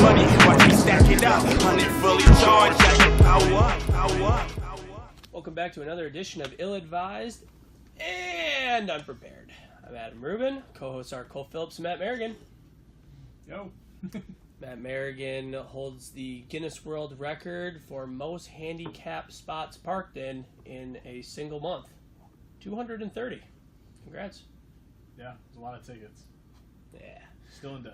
money, watch me stack it up. Hunnid fully charged, got the power. Welcome back to another edition of Ill Advised and Unprepared. I'm Adam Rubin. Co-hosts are Cole Phillips and Matt Merrigan. Yo. Matt Merrigan holds the Guinness World Record for most handicap spots parked in a single month. 230. Congrats. Yeah, there's a lot of tickets. Yeah. Still in debt.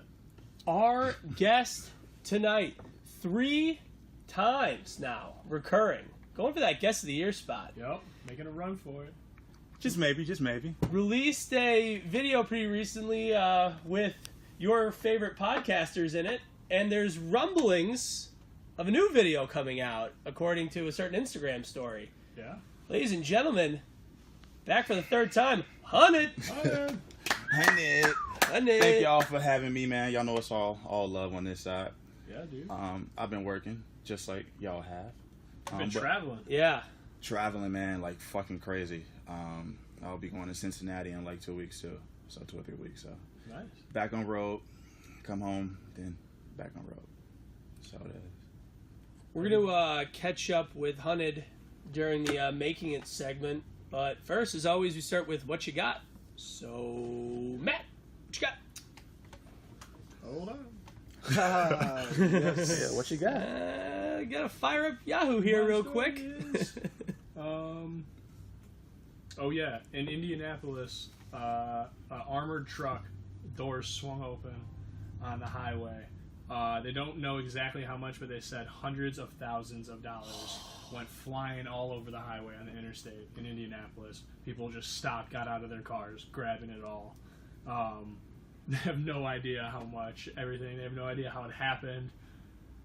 Our guest tonight, 3 times now, recurring. Going for that Guest of the Year spot. Yep, making a run for it. Just maybe. Released a video pretty recently with your favorite podcasters in it, and there's rumblings of a new video coming out, according to a certain Instagram story. Yeah. Ladies and gentlemen, back for the 3rd time, Hunnid. Hunnid. Hunnid. Thank y'all for having me, man. Y'all know it's all love on this side. Yeah, dude. I've been working just like y'all have. Been traveling. Yeah. Traveling, man, like fucking crazy. I'll be going to Cincinnati in like 2 weeks too. So 2 or 3 weeks. So Nice. back on road, come home, then back on road. So that is. We're going to catch up with Hunnid during the Making It segment. But first, as always, we start with what you got. So, Matt, what you got? Hold on. Yeah, what you got? Got to fire up Yahoo here real quick. Oh yeah, in Indianapolis, an armored truck, doors swung open on the highway. They don't know exactly how much, but they said hundreds of thousands of dollars went flying all over the highway on the interstate in Indianapolis. People just stopped, got out of their cars, grabbing it all. They have no idea how much, everything. They have no idea how it happened.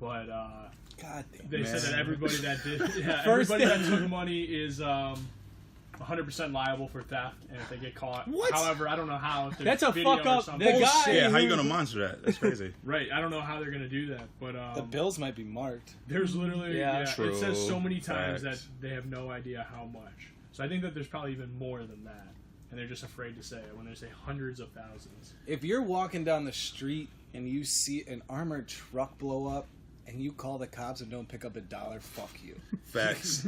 But God damn, they man. said that everybody that did, everybody that took money is 100% liable for theft, and if they get caught. What? However, I don't know how. If That's a video fuck or up. something. The guy. Yeah, how you gonna monitor that? That's crazy. Right, I don't know how they're gonna do that, but The bills might be marked. there's literally it True. says so many times Facts. that they have no idea how much. So I think that there's probably even more than that, and they're just afraid to say it when they say hundreds of thousands. If you're walking down the street and you see an armored truck blow up and you call the cops and don't pick up $1, fuck you. Facts.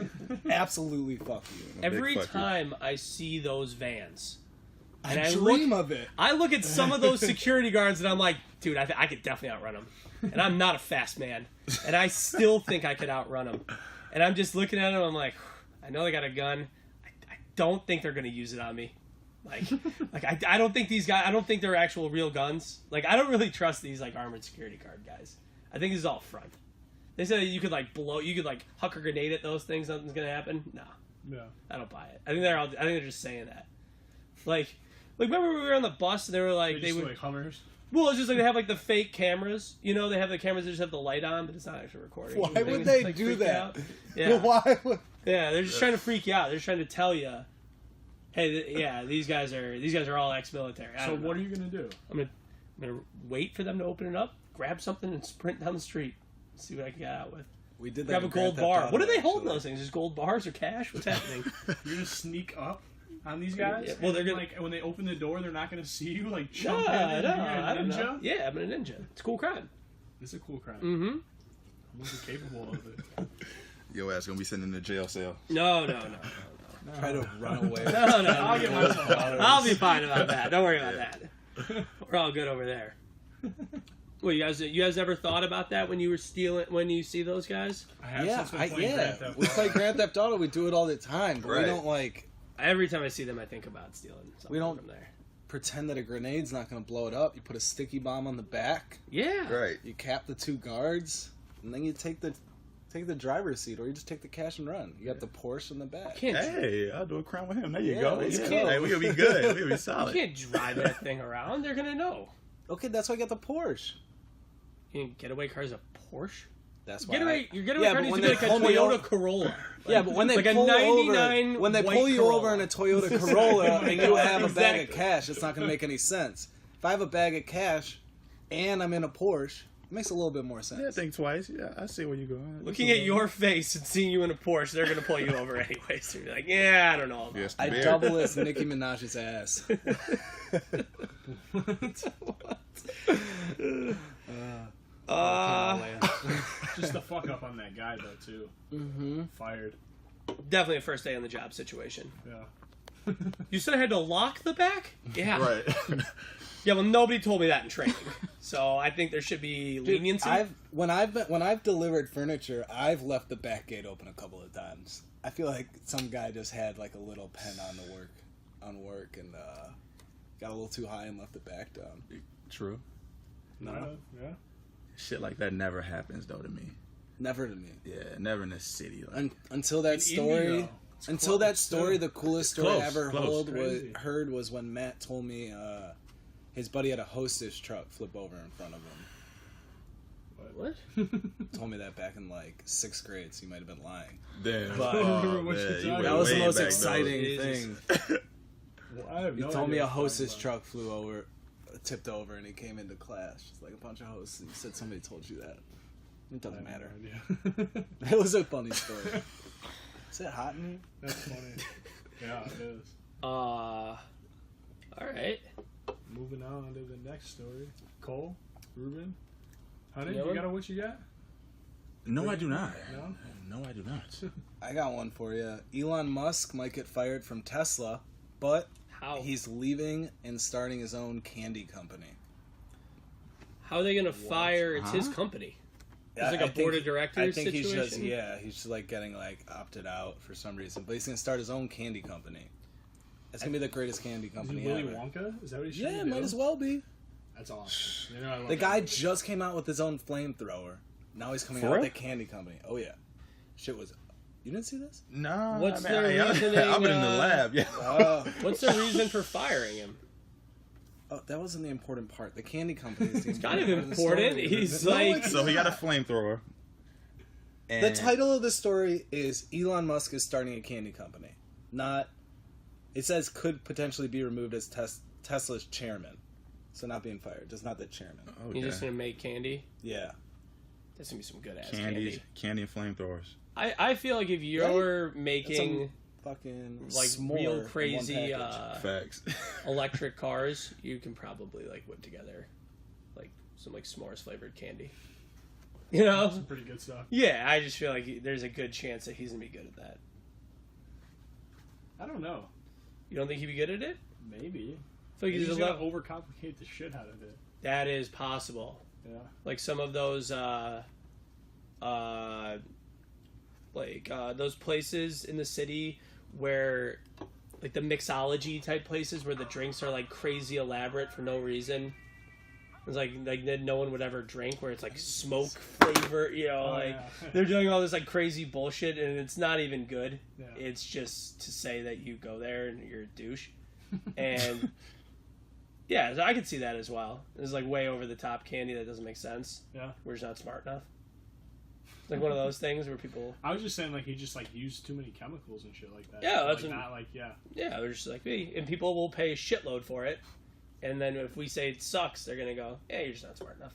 Absolutely fuck you. Every Big fuck you. time I see those vans, I and dream of it. I look at some of those security guards and I'm like, dude, I could definitely outrun them. And I'm not a fast man. And I still think I could outrun them. And I'm just looking at them, I'm like, I know they got a gun. I don't think they're going to use it on me. I don't think these guys, I don't think they're actual real guns. Like, I don't really trust these, like, armored security guard guys. I think this is all front. They said that you could, like, huck a grenade at those things, nothing's going to happen. No. No. I don't buy it. I think they're just saying that. Like remember we were on the bus and they were like, They just like Hummers. well, it's just like they have like the fake cameras. You know, they have the cameras that just have the light on, but it's not actually recording. Why anything. would It's they like do freak that? out. Yeah. Why would... Yeah, they're just trying to freak you out. They're just trying to tell you, hey, these guys are all ex-military. So what are you gonna do? I'm gonna wait for them to open it up, grab something, and sprint down the street. See what I can get out with. We did that. Grab a in Grand gold Theft bar. Auto, What do they hold in actually. those things? Just gold bars or cash? What's happening? You're gonna sneak up on these guys? Yeah, well, they're And, gonna- like when they open the door, they're not gonna see you. Like No, jump in and you're I a don't know. ninja. Yeah, I'm a ninja. It's a cool crime. It's a cool crime. Mm-hmm. I'm also capable of it. Your ass gonna be sitting in the jail cell. No. Try to run away. No. I'll get myself out. I'll be fine about that. Don't worry about that. We're all good over there. Well, you guys ever thought about that when you were stealing? When you see those guys? I have Yeah, since been playing Grand Theft we Auto. play Grand Theft Auto. We do it all the time, but we Right. don't like Every time I see them, I think about stealing something We don't- from there. pretend that a grenade's not going to blow it up. You put a sticky bomb on the back. Yeah. Right. You cap the 2 guards, and then you take the driver's seat, or you just take the cash and run. You got the Porsche in the back. You can't, Hey, I'll do a crime with him. There you Yeah, go. let's Yeah. go. Hey, we gonna be good. We gonna be you solid. can't drive that thing around. They're gonna know. Okay, that's why I got the Porsche. Getaway car's a Porsche. That's why. Your getaway Yeah, car but needs when to be they like a pull me Toyota over- Corolla. Yeah, but when they like a pull 99 over, when they white pull you Corolla. over in a Toyota Corolla and you have a bag of Exactly. cash, it's not going to make any sense. If I have a bag of cash and I'm in a Porsche, it makes a little bit more sense. Yeah, think twice. Yeah, I see where you're going. Looking at your face and seeing you in a Porsche, they're gonna pull you over anyway. So you're like, yeah, I don't know. Yes, I bear. double as Nicki Minaj's ass. fuck up on that guy though too. Mm-hmm. Fired. Definitely a first day on the job situation. Yeah. You said I had to lock the back? Yeah. Right. Yeah, well, nobody told me that in training. So I think there should be leniency. When I've delivered furniture, I've left the back gate open a couple of times. I feel like some guy just had like a little pen on work and got a little too high and left the back down. True. No. Yeah. Shit like that never happens though to me. Never to me. Yeah, never in this city. Like, Until that In story. India, it's Until close, that story, too. the coolest story Close, I ever close. heard was when Matt told me his buddy had a Hostess truck flip over in front of him. What? Told me that back in like 6th grade, so you might have been lying. damn. But- Remember what you man, talking went about? That was the way most back, exciting Jesus. thing. Well, I have He no told me idea a what Hostess you're truck flew over, tipped over, and he came into class just like a bunch of hosts. And he said somebody told you that. It talking doesn't about. matter. I have no idea. It was a funny story. Is it hot in here? That's funny. Yeah, it is. All right. Moving on to the next story. Cole, Ruben, Honey, You know you him? got what you got? No, I do not. No? No, I do not. I got one for you. Elon Musk might get fired from Tesla, but How? he's leaving and starting his own candy company. How are they going to fire? It's his Huh? company. It's I like a think- board of directors I think situation. he's just like getting like opted out for some reason. But he's gonna start his own candy company. It's gonna be the greatest candy Is company he Willy ever. Wonka? Is that what he's Yeah, trying it to might do? as well be. That's awesome. You know, I love The guy that. just came out with his own flamethrower. Now he's coming For out with real? a candy company. Oh yeah, shit was. You didn't see this? No. What's man, their reasoning, I've been in the lab. Yeah. Oh, What's the reason for firing him? that wasn't the important part. The candy company is the It's kind of part the important. story. He's No, like, it's So he got a flamethrower. The And title of the story is Elon Musk is starting a candy company. Not. It says could potentially be removed as Tesla's chairman. So not being fired, just not the chairman. Okay. he's just going to make candy. Yeah. That's going to be some good ass Candies, candy. candy and flamethrowers. I feel like if you're That's making Fucking like s'more real in one crazy package. Facts. electric cars, you can probably like whip together like some like s'mores flavored candy. You know? Some pretty good stuff. Yeah, I just feel like there's a good chance that he's gonna be good at that. I don't know. You don't think he'd be good at it? Maybe. I feel like He's he's gonna a overcomplicate the shit out of it. that is possible. Yeah. Like some of those those places in the city where like the mixology type places where the drinks are like crazy elaborate for no reason. It's like that no one would ever drink, where it's like smoke flavor, you know, Oh, like yeah. they're doing all this like crazy bullshit and it's not even good. Yeah. It's just to say that you go there and you're a douche. And yeah, so I could see that as well. It's like way over the top candy that doesn't make sense. Yeah. We're just not smart enough. It's like one of those things where people, I was just saying, like, he just, like, used too many chemicals and shit like that. Yeah, that's like, what- not, like, yeah. yeah, they're just like, hey, and people will pay a shitload for it. And then if we say it sucks, they're going to go, yeah, you're just not smart enough.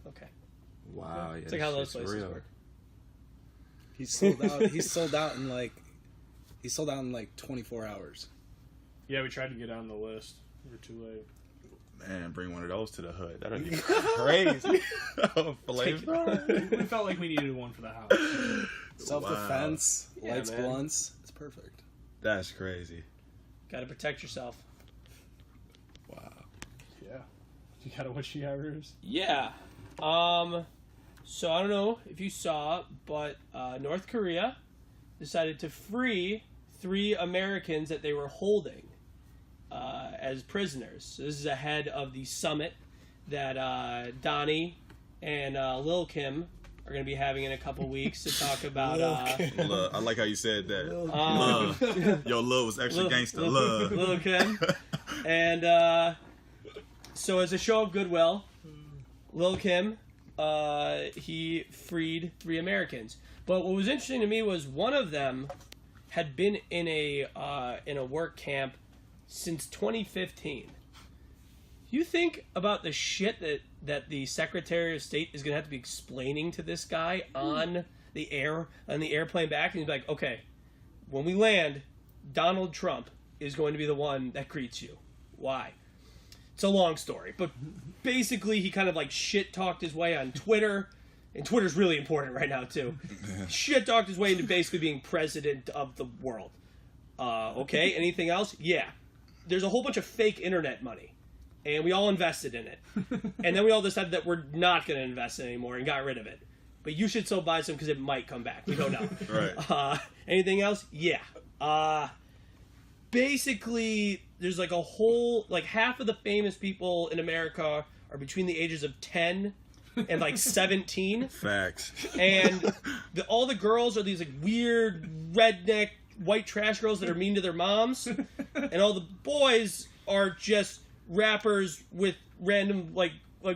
Okay. Wow. Yeah, It's like how those shit's places real. work. He's sold out. He's sold out in like 24 hours. Yeah, we tried to get on the list. We were too late. Man, bring one of those to the hood. That'd be crazy. Flamethrower. We felt like we needed one for the house. Self-defense, Wow. lights, Yeah, man. blunts. It's perfect. That's crazy. Got to protect yourself. Wow. Yeah. You got what you got, Ruse? Yeah. So I don't know if you saw, but North Korea decided to free 3 Americans that they were holding as prisoners. So this is ahead of the summit that Donnie and Lil Kim are going to be having in a couple weeks to talk about. Love. I like how you said that. Lil Love. Yo, love was extra gangster. Love. Lil Kim. And so as a show of goodwill, Lil Kim, he freed 3 Americans. But what was interesting to me was one of them had been in a work camp since 2015. You think about the shit that the Secretary of State is going to have to be explaining to this guy on the airplane back, and he's like, okay, when we land, Donald Trump is going to be the one that greets you. Why? It's a long story, but basically he kind of like shit talked his way on Twitter and Twitter's really important right now too. Shit talked his way into basically being president of the world. Okay, anything else? Yeah. There's a whole bunch of fake internet money, and we all invested in it. And then we all decided that we're not going to invest in it anymore and got rid of it. But you should still buy some because it might come back. We don't know. Right. Anything else? Yeah. Basically, there's like a whole, like half of the famous people in America are between the ages of 10 and like 17. Facts. And all the girls are these like weird redneck white trash girls that are mean to their moms. And all the boys are just rappers with random like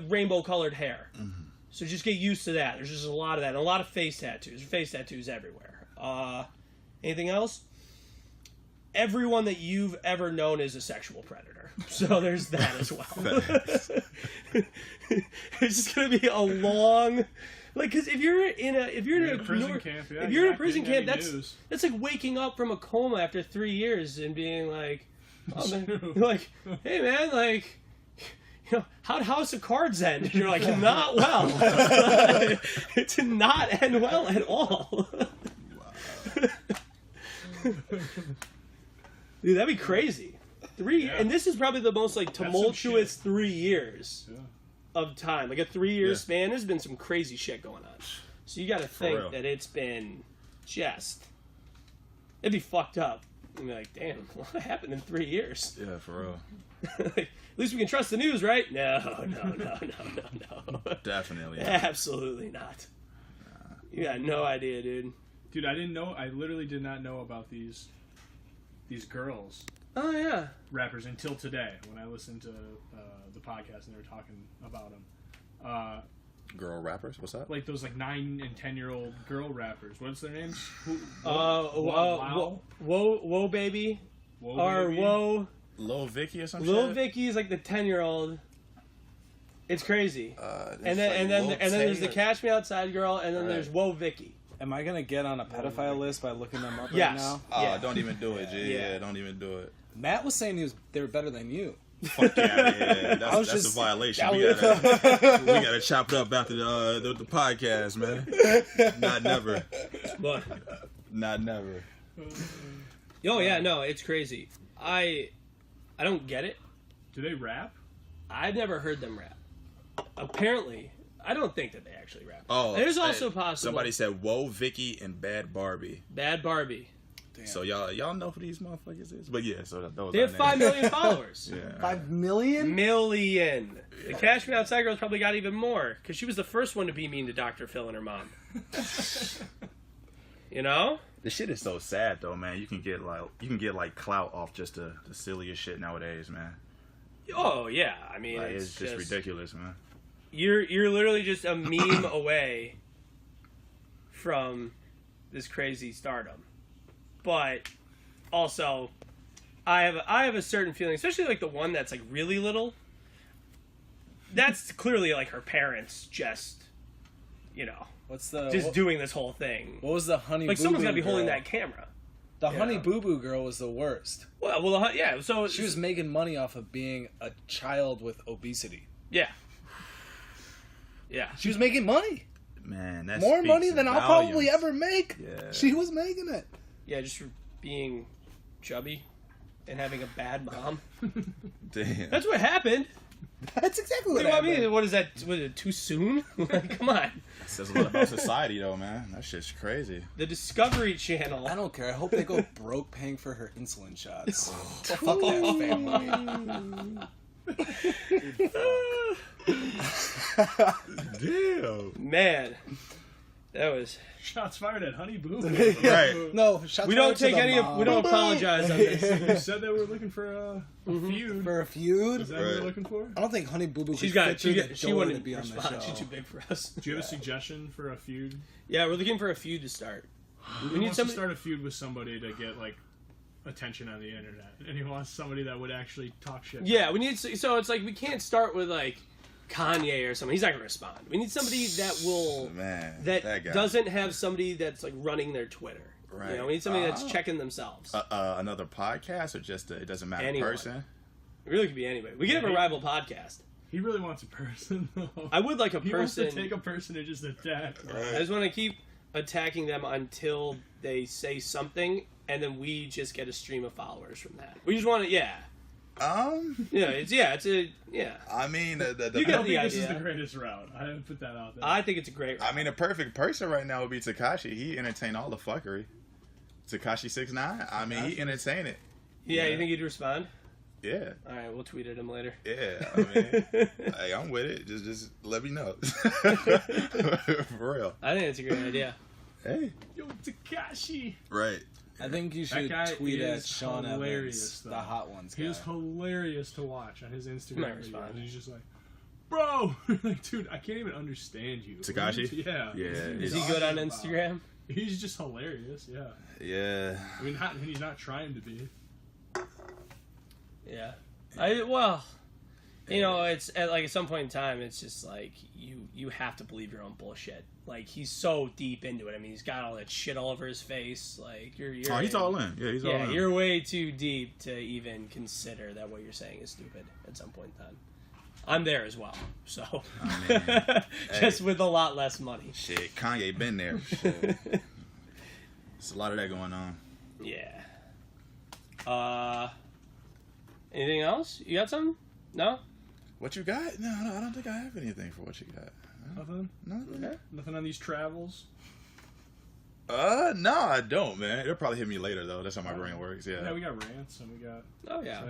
rainbow colored hair. Mm-hmm. So just get used to that. There's just a lot of that. And a lot of face tattoos. There's face tattoos everywhere. Anything else? Everyone that you've ever known is a sexual predator. So there's that as well. It's just gonna be a long, like, because if you're in a prison camp, yeah, if you're in a prison camp, that's like waking up from a coma after 3 years and being like, oh, man, like, hey man, like, you know, how'd House of Cards end? And you're like, not well. It did not end well at all. Dude, that'd be crazy. And this is probably the most like tumultuous 3 years of time. Like a 3 year span. There's been some crazy shit going on. So you got to think that it's been just. It'd be fucked up. And be like, damn, what happened in 3 years? Yeah, for real. Like, at least we can trust the news, right? No. Definitely not. Absolutely not. You got no idea, dude. Dude, I didn't know. I literally did not know about these girls. Oh yeah. Rappers until today when I listened to the podcast and they were talking about them. Girl rappers? What's that? Like those like 9 and 10-year-old girl rappers. What's their names? Whoa baby. Whoa. Lil Vicky or something. Lil Vicky is like the 10-year-old. It's crazy. And then there's the Catch Me Outside girl, and then there's Whoa Vicky. Am I gonna get on a pedophile list by looking them up yes. right now? Oh, don't even do it, G. Yeah, don't even do it. Matt was saying they were better than you. Fuck yeah. That's a violation. We gotta chop it up after the podcast, man. Not never. What? Not never. Oh yeah, no, it's crazy. I don't get it. Do they rap? I've never heard them rap. Apparently, I don't think that they actually rap. Oh, there's also possible. Somebody said, "Whoa, Vicky and Bad Barbie." Bad Barbie. Damn. So y'all know who these motherfuckers is, but yeah, so those they have 5 million followers. Yeah, 5 million. The Cash Me Outside girl's probably got even more because she was the first one to be mean to Dr. Phil and her mom. You know? This shit is so sad though, man. You can get like clout off just the silliest shit nowadays, man. Oh yeah, I mean like, it's just ridiculous, man. You're literally just a meme away from this crazy stardom. But also, I have a certain feeling, especially like the one that's like really little. That's clearly like her parents just, you know, doing this whole thing. What was the Honey? Like Boo someone's Boo gotta be girl? holding that camera. The Honey Boo Boo girl was the worst. Well, yeah. So she was making money off of being a child with obesity. Yeah. Yeah. She was making money. Man, that's more money than I'll probably ever make. Yeah. She was making it. Yeah, just for being chubby and having a bad mom. Damn. That's what happened. That's exactly what happened. happened. What is that? Was it too soon? Like, come on. It says a lot about society, though, man. That shit's crazy. The Discovery Channel. I don't care. I hope they go broke paying for her insulin shots. Fuck that family. Damn. Man, that was shots fired at Honey Boo. Right. No, shots we don't take any. We don't apologize on this. You said that we're looking for a feud. For a feud? Is that what we're looking for? I don't think Honey Boo Boo. She wouldn't be on the show. She's too big for us. Do you have a suggestion for a feud? Yeah, we're looking for a feud to start. We need to start a feud with somebody to get like attention on the internet, and he wants somebody that would actually talk shit. Yeah, we need. So it's like we can't start with like Kanye or something. He's not gonna respond. We need somebody that will that doesn't have somebody that's like running their Twitter. Right. You know, we need somebody that's checking themselves. Another podcast or just it doesn't matter. Anyone. Person. It really could be anybody. We could have a rival podcast. He really wants a person, though. I would like a He person. wants to take a person and just attack. I just want to keep attacking them until they say something, and then we just get a stream of followers from that. We just want to, yeah. I mean, You the get the idea. This is the greatest route. I haven't put that out there. I think it's a great route. I mean, the perfect person right now would be Tekashi. He entertained all the fuckery. Tekashi 6ix9ine. I mean, he entertained it. Yeah, you think he'd respond? Yeah. All right, we'll tweet at him later. Yeah, I mean, hey, I'm with it. Just let me know. For real. I think it's a great idea. Hey. Yo, Tekashi. Right. I think you should tweet at Sean Evans, the Hot Ones guy. He was hilarious to watch on his Instagram. Respond. He's just like, bro, like, dude, I can't even understand you. Tekashi? Yeah. Yeah. Is he good on Instagram? He's just hilarious. Yeah. Yeah. I mean, he's not trying to be. Yeah. It's at some point in time, it's just like you have to believe your own bullshit. Like, he's so deep into it. I mean, he's got all that shit all over his face. Like, he's all in. Yeah, he's all in. Yeah, you're way too deep to even consider that what you're saying is stupid at some point in time. I'm there as well, so just with a lot less money. Shit, Kanye been there. There's a lot of that going on. Yeah. Anything else? You got something? No? What you got? No, I don't think I have anything for what you got. Nothing? Nothing? Nothing on these travels? No, I don't, man. It'll probably hit me later, though. That's how my brain works, yeah. Yeah, we got rants and we got... Oh, yeah.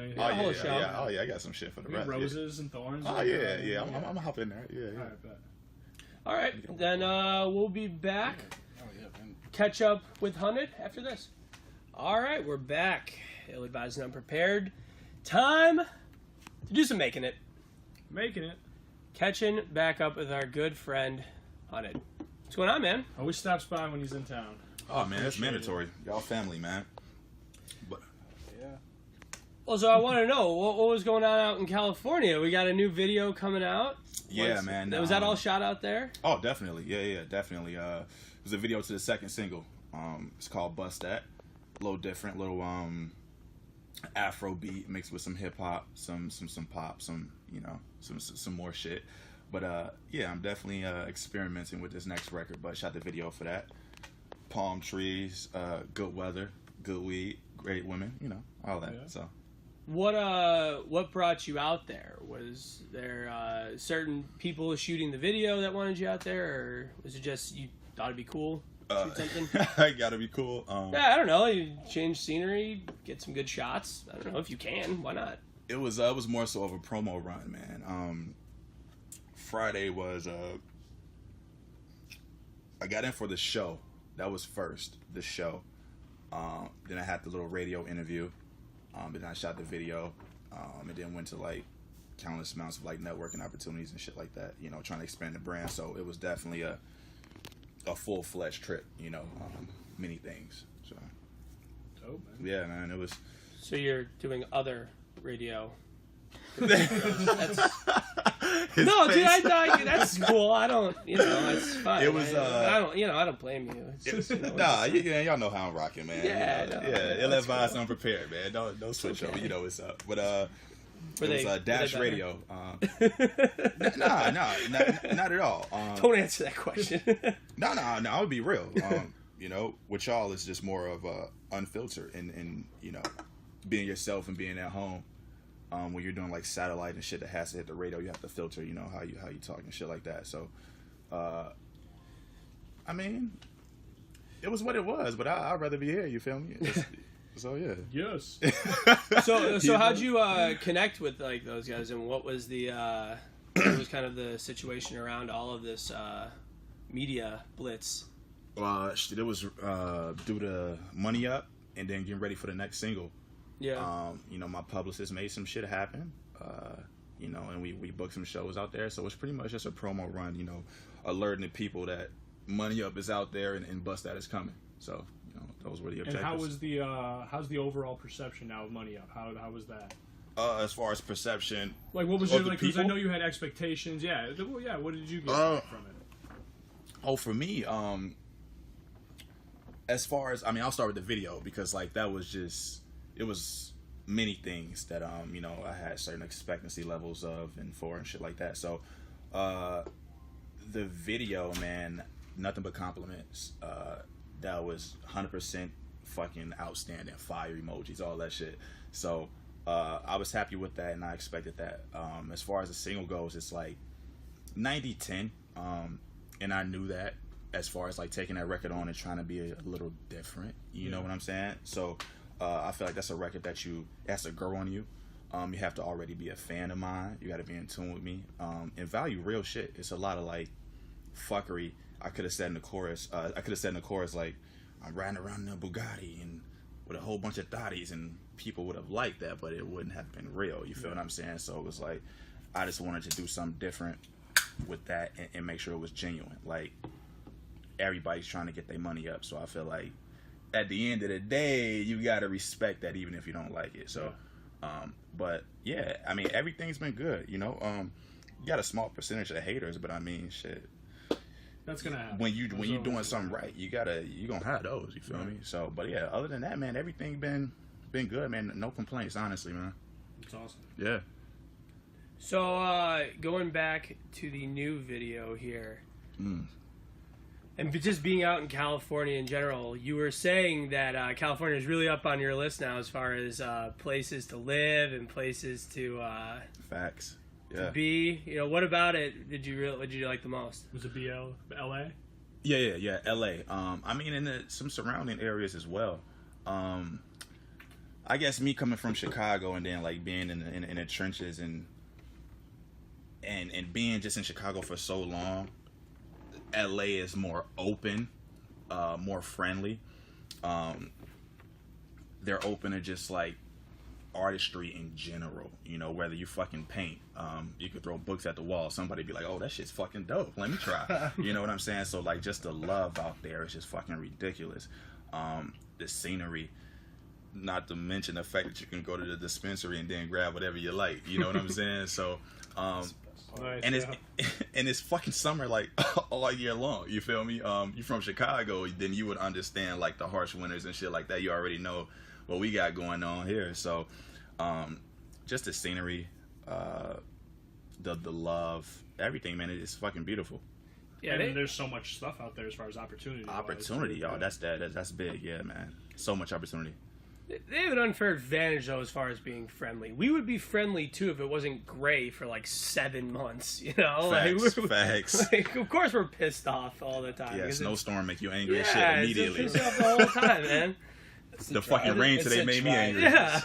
Oh, yeah, I got some shit for the rest. Roses and thorns. Oh, yeah. I'm gonna hop in there. Yeah. All right, bet. All right, then we'll be back. Catch up with Hunnid after this. All right, we're back. Ill Advised and Unprepared. Time to do some making it. Catching back up with our good friend Hunnid. What's going on, man? Always stops by when he's in town. Oh, man, that's mandatory. Y'all family, man. But Well, so I want to know what was going on out in California. We got a new video coming out. Yeah, man. Was that all shot out there? Oh, definitely. Yeah, definitely. It was a video to the second single. It's called Bust That. A little different, little Afro beat mixed with some hip hop, some pop, some more shit. But yeah, I'm definitely experimenting with this next record. But shot the video for that. Palm trees, good weather, good weed, great women, all that. Yeah. So. What brought you out there? Was there certain people shooting the video that wanted you out there, or was it just you thought it'd be cool? Shoot something? I gotta be cool. Yeah, I don't know. You change scenery, get some good shots. I don't know if you can. Why not? It was more so of a promo run, man. Friday was I got in for the show. That was first, the show. Then I had the little radio interview. Then I shot the video. And then went to countless amounts of networking opportunities and shit like that. Trying to expand the brand. So it was definitely a full-fledged trip. Many things. So. Dope, man. Yeah, man. It was. So you're doing other radio. No, dude, that's cool. I don't, it's fine. It was. I don't blame you. It's just, y'all know how I'm rocking, man. Yeah, Ill Advised Unprepared, man. Don't switch over. You know what's up. But it was Dash Radio. Nah, not at all. Don't answer that question. No. I would be real. With y'all, it's just more of unfiltered and being yourself and being at home. When you're doing satellite and shit that has to hit the radio, you have to filter, how you talk and shit like that. So, I mean, it was what it was, but I'd rather be here. You feel me? So yeah. Yes. So how'd you connect with those guys, and what was the what was kind of the situation around all of this media blitz? It was due to Money Up and then getting ready for the next single. Yeah. My publicist made some shit happen. And we booked some shows out there. So it's pretty much just a promo run, alerting the people that Money Up is out there and Bust That is coming. So, those were the objectives. And how's the overall perception now of Money Up? How was that? As far as perception, what was it because I know you had expectations. Yeah. Well, yeah. What did you get from it? Oh, for me, as far as I'll start with the video because that was just. It was many things that you know, I had certain expectancy levels of and for and shit like that. So the video, man, nothing but compliments. That was 100% fucking outstanding. Fire emojis, all that shit. So I was happy with that, and I expected that. As far as the single goes, it's like 90-10, and I knew that as far as like taking that record on and trying to be a little different, you know what I'm saying? So I feel like that's a record that it has to grow on you. You have to already be a fan of mine. You got to be in tune with me, and value real shit. It's a lot of like fuckery. I could have said in the chorus like, I'm riding around in a Bugatti and with a whole bunch of thotties, and people would have liked that, but it wouldn't have been real. You feel what I'm saying? So it was like, I just wanted to do something different with that and make sure it was genuine. Like, everybody's trying to get their money up, so I feel like at the end of the day, you gotta respect that even if you don't like it. So but yeah, I mean, everything's been good, you know. You got a small percentage of haters, but I mean, shit, that's gonna happen. When you doing something right, you gonna have those, you feel me? So, but yeah, other than that, man, everything been good, man. No complaints, honestly, man. It's awesome. Yeah. So going back to the new video here, and just being out in California in general, you were saying that California is really up on your list now as far as places to live and places to Facts. to Yeah. be. You know, what about it did you like the most? Was it LA? Yeah. LA. I mean, in some surrounding areas as well. I guess me coming from Chicago and then like being in the trenches and being just in Chicago for so long, LA is more open, more friendly. They're open to just like artistry in general, you know, whether you fucking paint, you could throw books at the wall, somebody be like, oh, that shit's fucking dope, let me try. You know what I'm saying? So like, just the love out there is just fucking ridiculous. The scenery, not to mention the fact that you can go to the dispensary and then grab whatever you like, you know what I'm saying? So Nice, and it's fucking summer like all year long, you feel me? You from Chicago, then you would understand like the harsh winters and shit like that. You already know what we got going on here. So just the scenery, the love, everything, man, it's fucking beautiful. Yeah, and there's so much stuff out there as far as opportunity. Y'all, that's big. Yeah, man, so much opportunity. They have an unfair advantage, though, as far as being friendly. We would be friendly, too, if it wasn't gray for, like, 7 months, you know? Facts. Like, of course we're pissed off all the time. Yeah, snowstorm make you angry as shit Yeah, immediately. it's pissed off the whole time, man. The fucking rain today made me angry. Yeah.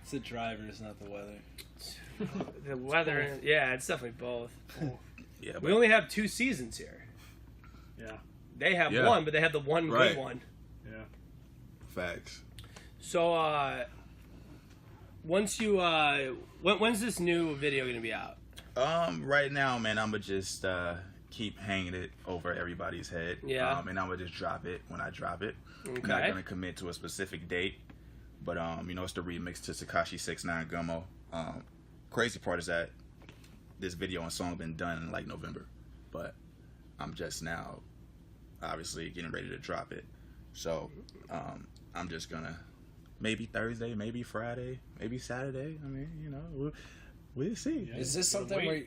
It's the drivers, not the weather. The weather, yeah, it's definitely both. Yeah, We only have 2 seasons here. Yeah. They have Yeah. one, but they have the one Right. good one. Yeah. facts. So, once you, when's this new video gonna be out? Right now, man, I'ma just keep hanging it over everybody's head. Yeah. And I'ma just drop it when I drop it. Okay. I'm not gonna commit to a specific date, but you know, it's the remix to Tekashi 6ix9ine Gummo. Crazy part is that this video and song been done in like November, but I'm just now obviously getting ready to drop it. So I'm just gonna maybe Thursday, maybe Friday, maybe Saturday. I mean, you know, we'll see. Yeah. Is this something where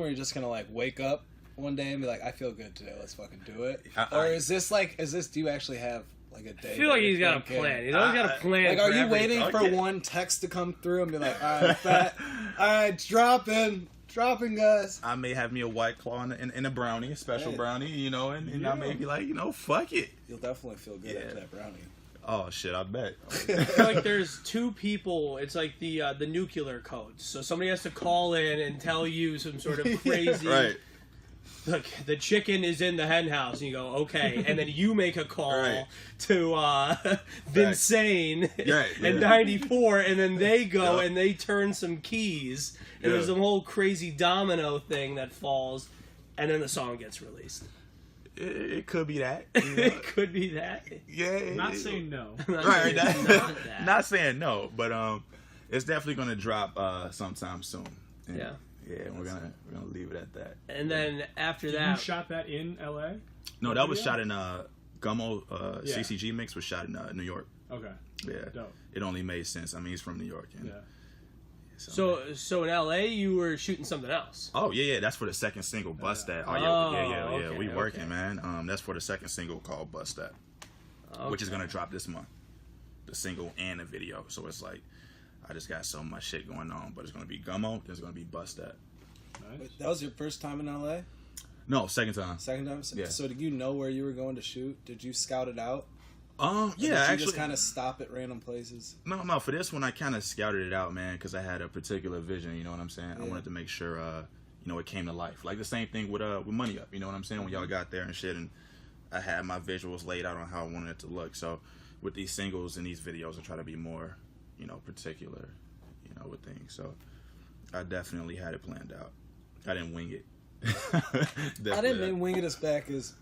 you're just gonna like wake up one day and be like, I feel good today, let's fucking do it? Or is this do you actually have like a day? I feel like he's got a plan. He's always got a plan. Like, are you everything. waiting for one text to come through and be like, alright, dropping, guys? I may have me a White Claw and a brownie, a special brownie, you know, and I may be like, you know, fuck it. You'll definitely feel good after that brownie. Oh shit, I bet. I feel like there's 2 people. It's like the nuclear codes. So somebody has to call in and tell you some sort of crazy. Right. Look, the chicken is in the hen house, and you go, okay, and then you make a call Right. to Vinsane and 94, and then they go and they turn some keys, and there's a whole crazy domino thing that falls, and then the song gets released. It could be that. You know? It could be that. Yeah. Not saying no. Right. Not that. Not saying no, but it's definitely gonna drop sometime soon. And, Yeah. Yeah, we're gonna leave it at that. And then after You that, shot that in LA? No, that was shot in Gummo Yeah. CCG mix was shot in New York. Okay. Yeah, Dope. it only made sense. I mean, he's from New York. And, Yeah. So in LA, you were shooting something else. Oh yeah, that's for the second single, Bust That. Oh yeah. Okay, We working, okay. man. That's for the second single called Bust That, which is gonna drop this month. The single and the video. So it's like, I just got so much shit going on. But it's gonna be Gummo. There's gonna be Bust That. Nice. Wait, that was your first time in LA? No, second time. Second time? Yeah. So did you know where you were going to shoot? Did you scout it out? Yeah, Or did you actually. just kind of stop at random places? No. For this one, I kind of scouted it out, man, because I had a particular vision. You know what I'm saying? I Yeah. wanted to make sure, it came to life. Like the same thing with Money Up. You know what I'm saying? When y'all got there and shit, and I had my visuals laid out on how I wanted it to look. So with these singles and these videos, I try to be more, particular, with things. So I definitely had it planned out. I didn't wing it. I didn't mean wing it as back as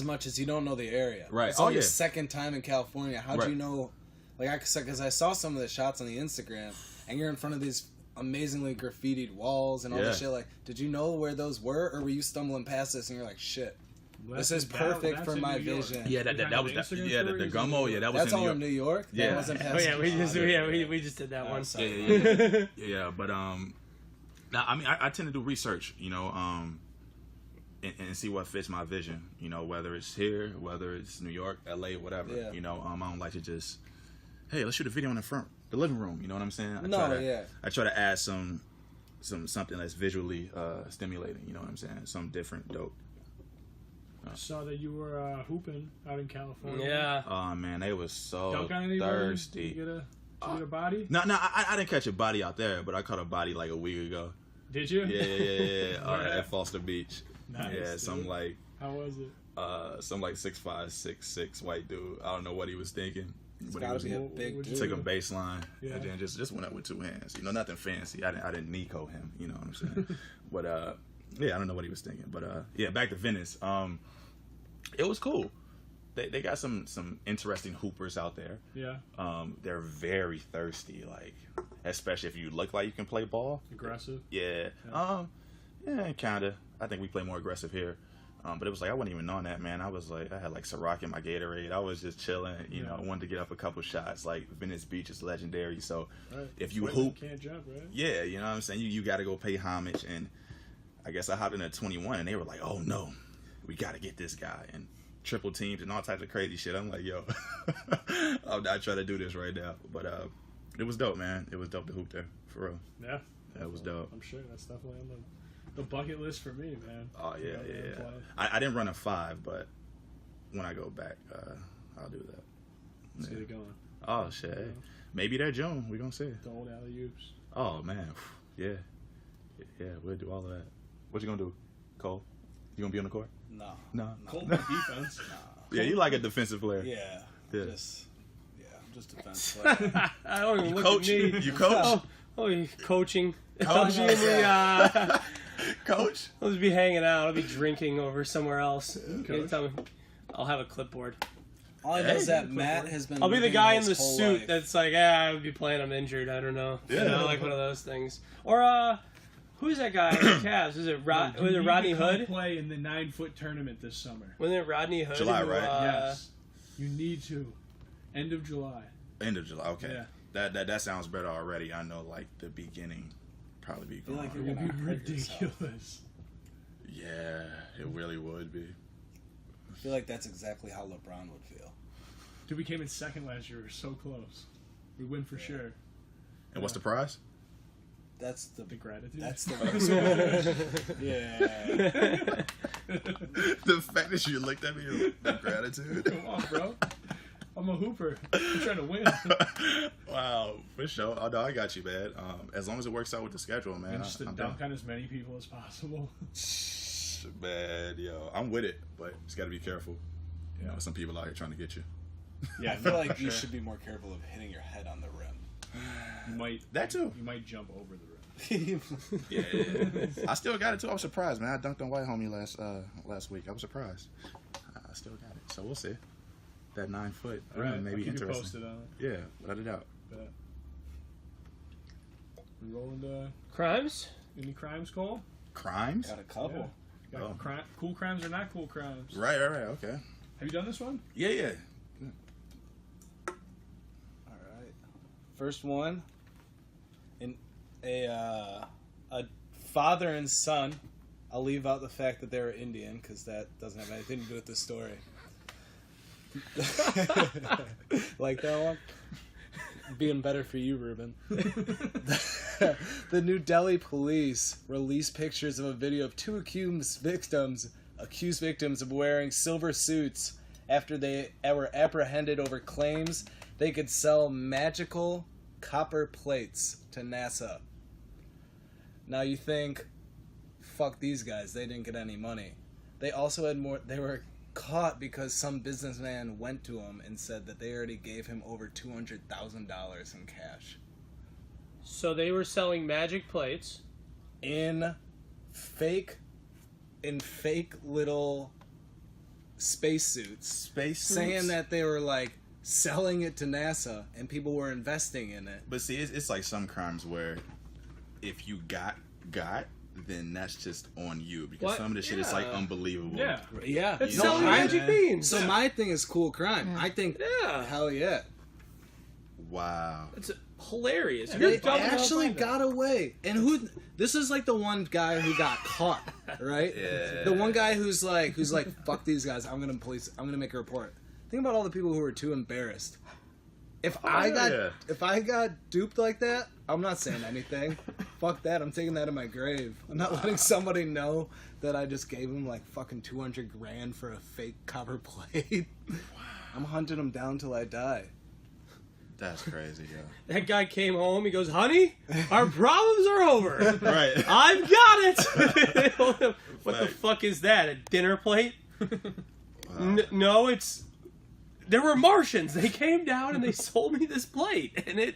much as you don't know the area. Right. It's only yeah. your second time in California. How'd Right. you know? Because I saw some of the shots on the Instagram, and you're in front of these amazingly graffitied walls and all this shit. Like, did you know where those were, or were you stumbling past this and you're like, shit, this is perfect That's for in my New York. vision? Yeah, that was that. Yeah, the Gummo. Yeah, that was That's in New all York. in New York. Yeah. That wasn't past Oh yeah, Chicago? we just did that one. Sorry. Yeah, but now I mean I tend to do research, and see what fits my vision. Whether it's here, whether it's New York, LA, whatever. Yeah. I don't like to just, hey, let's shoot a video in the living room. You know what I'm saying? I try to add something that's visually stimulating. You know what I'm saying? Something different, dope. I saw that you were hooping out in California. Yeah. Oh man, they was so Dunk on anybody? thirsty. Did you get a body? No, I didn't catch a body out there, but I caught a body like a week ago. Did you? Yeah. At Foster Beach. Nice, Yeah, dude. some like How was it? some like 6'5", 6'6" white dude. I don't know what he was thinking. It's But he gotta was be a big Would dude. you- took a baseline Yeah. and then just went up with two hands. Nothing fancy. I didn't Nico him. You know what I'm saying? But I don't know what he was thinking. But back to Venice. It was cool. They got some interesting hoopers out there. Yeah. They're very thirsty, like especially if you look like you can play ball. Aggressive. Yeah. Kinda. I think we play more aggressive here. But it was like I wasn't even on that, man. I was like, I had like Ciroc in my Gatorade. I was just chilling. I wanted to get up a couple shots. Like Venice Beach is legendary, so Right. if you Women hoop, can't jump, right? yeah, you know what I'm saying. You got to go pay homage. And I guess I hopped in at 21, and they were like, oh no, we got to get this guy and triple teams and all types of crazy shit. I'm like, yo, I'm not trying to do this right now. But it was dope, man. It was dope to hoop there, for real. Yeah. That was dope. I'm sure that's definitely on the bucket list for me, man. Oh yeah, You know, yeah. play. I didn't run a 5, but when I go back, I'll do that. Let's Yeah. get it going. Oh shit, hey. Maybe that June. We gonna see. The old alley-oops. Oh man, yeah, we'll do all of that. What you gonna do, Cole? You gonna be on the court? No. No. Cold defense. Yeah, you like a defensive player. Yeah. Yeah. I'm just defense player. I don't even You look coach? at me. You coach? Oh, you coaching. Coach? I'll be in the, Coach? I'll just be hanging out. I'll be drinking over somewhere else. Anytime I'll have a clipboard. All I know is that Matt has been. I'll be the living guy in his the whole suit life. that's like, I would be playing. I'm injured. I don't know. Yeah. Like one of those things. Or who's that guy in the Cavs? Was it was You it need Rodney to come Hood? play in the 9-foot tournament this summer. Wasn't it Rodney Hood? July, who, right? Yes. You need to. End of July. End of July. Okay. Yeah. That sounds better already. I know, like the beginning, probably be feel gone. like It you're would gonna be hurt yourself. ridiculous. Yeah, it really would be. I feel like that's exactly how LeBron would feel. Dude, we came in second last year. We were so close. We win for sure. And what's the prize? That's the. The gratitude. That's the. Yeah. The fact that you looked at me with gratitude. Come on, bro. I'm a hooper. I'm trying to win. Wow, for sure. Oh no, I got you, man. As long as it works out with the schedule, man. And just to I'm dunk down. on as many people as possible. Man, yo, I'm with it, but just gotta be careful. You know, some people out here trying to get you. Yeah, I feel no, like for you sure. should be more careful of hitting your head on the rim. You might. That too. You might jump over the rim. Yeah. I still got it too. I was surprised, man. I dunked on White Homie last week. I was surprised. I still got it. So we'll see. That 9 foot All rim right, may I'll be keep you interesting. posted on it. Yeah, let it out. Bet. We rolling Crimes? any crimes, Cole? Crimes? Got a couple. Yeah. Got cool crimes or not cool crimes? Right. Okay. Have you done this one? Yeah. First one. A father and son. I'll leave out the fact that they were Indian because that doesn't have anything to do with the story. Like that one? Being better for you, Ruben. The New Delhi police released pictures of a video of two accused victims of wearing silver suits after they were apprehended over claims they could sell magical copper plates to NASA. Now you think, fuck these guys, they didn't get any money. They also had more. They were caught because some businessman went to him and said that they already gave him over $200,000 in cash. So they were selling magic plates In fake little spacesuits. Saying that they were like selling it to NASA and people were investing in it. But see, it's like some crimes where if you got, then that's just on you because What? some of the shit is like unbelievable. Yeah. Yeah. It's No, selling magic beans. So my thing is cool crime. I think, Yeah. hell yeah. Wow. It's hilarious. Yeah, You're They dumb actually enough. got away. And who? This is like the one guy who got caught, right? Yeah. The one guy who's like, fuck these guys. I'm gonna make a report. Think about all the people who were too embarrassed. If I got duped like that, I'm not saying anything. Fuck that. I'm taking that in my grave. I'm not letting somebody know that I just gave him like fucking $200,000 for a fake copper plate. I'm hunting them down till I die. That's crazy, yo. That guy came home. He goes, "Honey, our problems are over. Right. I've got it." What the fuck is that? A dinner plate? No, it's. There were Martians. They came down and they sold me this plate, and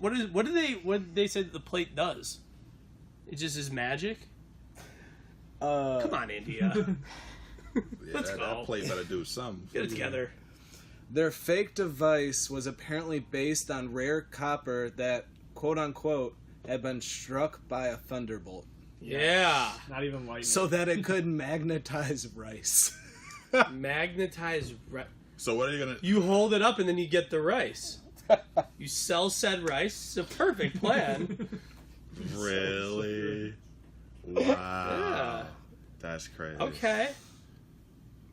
what did they say that the plate does? It just is magic. Come on, India. Let's go. That plate better do something. Get it together. Their fake device was apparently based on rare copper that, quote unquote, had been struck by a thunderbolt. Yeah. Not even lightning. So that it could magnetize rice. Magnetize. So what are you gonna? You hold it up and then you get the rice. You sell said rice. It's a perfect plan. Really? Wow. Yeah. That's crazy. Okay.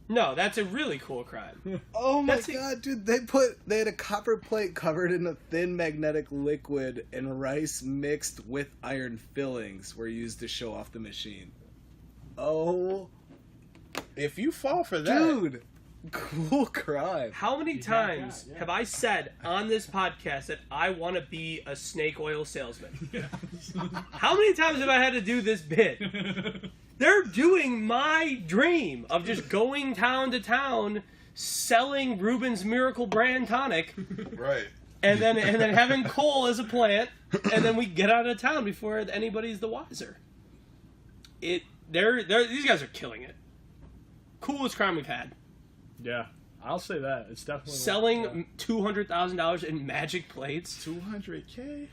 No, that's a really cool crime. Oh my That's god, dude! They had a copper plate covered in a thin magnetic liquid, and rice mixed with iron fillings were used to show off the machine. Oh, If you fall for that, dude! Cool crime. How many times yeah. have I said on this podcast that I want to be a snake oil salesman? How many times have I had to do this bit? They're doing my dream of just going town to town, selling Ruben's Miracle Brand Tonic, right? and then having coal as a plant, and then we get out of town before anybody's the wiser. These guys are killing it. Coolest crime we've had. Yeah, I'll say that. It's definitely Selling $200,000 in magic plates. $200K.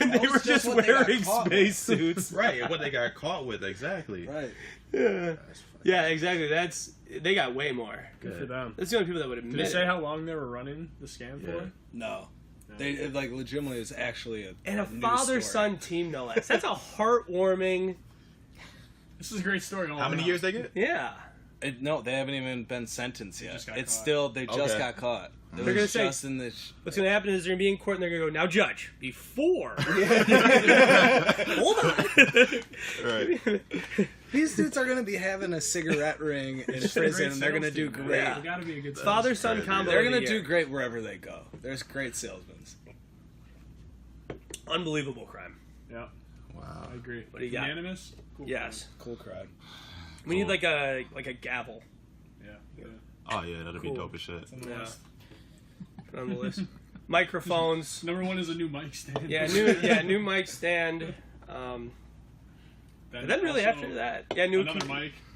And they That was were just just what they got wearing caught with. spacesuits. Right. What they got caught with exactly. Right. Yeah. Yeah, exactly. They got way more. Good for them. That's the only people that would Did admit they say it. how long they were running the scam for? No. It legitimately is actually a And a news father-son team, no less. That's a heartwarming. This is a great story. All How many around. years they get? Yeah. No, they haven't even been sentenced yet. just got It's caught. still they just Okay. got caught. It They're was gonna just say- in the. What's going to happen is they're going to be in court and they're going to go, "Now, judge, before." Hold on. Right. These dudes are gonna be having a cigarette ring in Just a prison, great and they're gonna sales do team, man. great. Yeah. We gotta be a good Father-son crazy. combo. They're of the gonna year. do great wherever they go. There's great salesmen. Unbelievable crime. Yeah, Wow. I agree. What do you got? Unanimous? Cool. Yes. Cool crowd. We need like a gavel. Yeah. Oh yeah, that'll be Cool. dope as shit. It's on the Yeah. list. Put on the list. Microphones. Number one is a new mic stand. New mic stand. And then really also after that,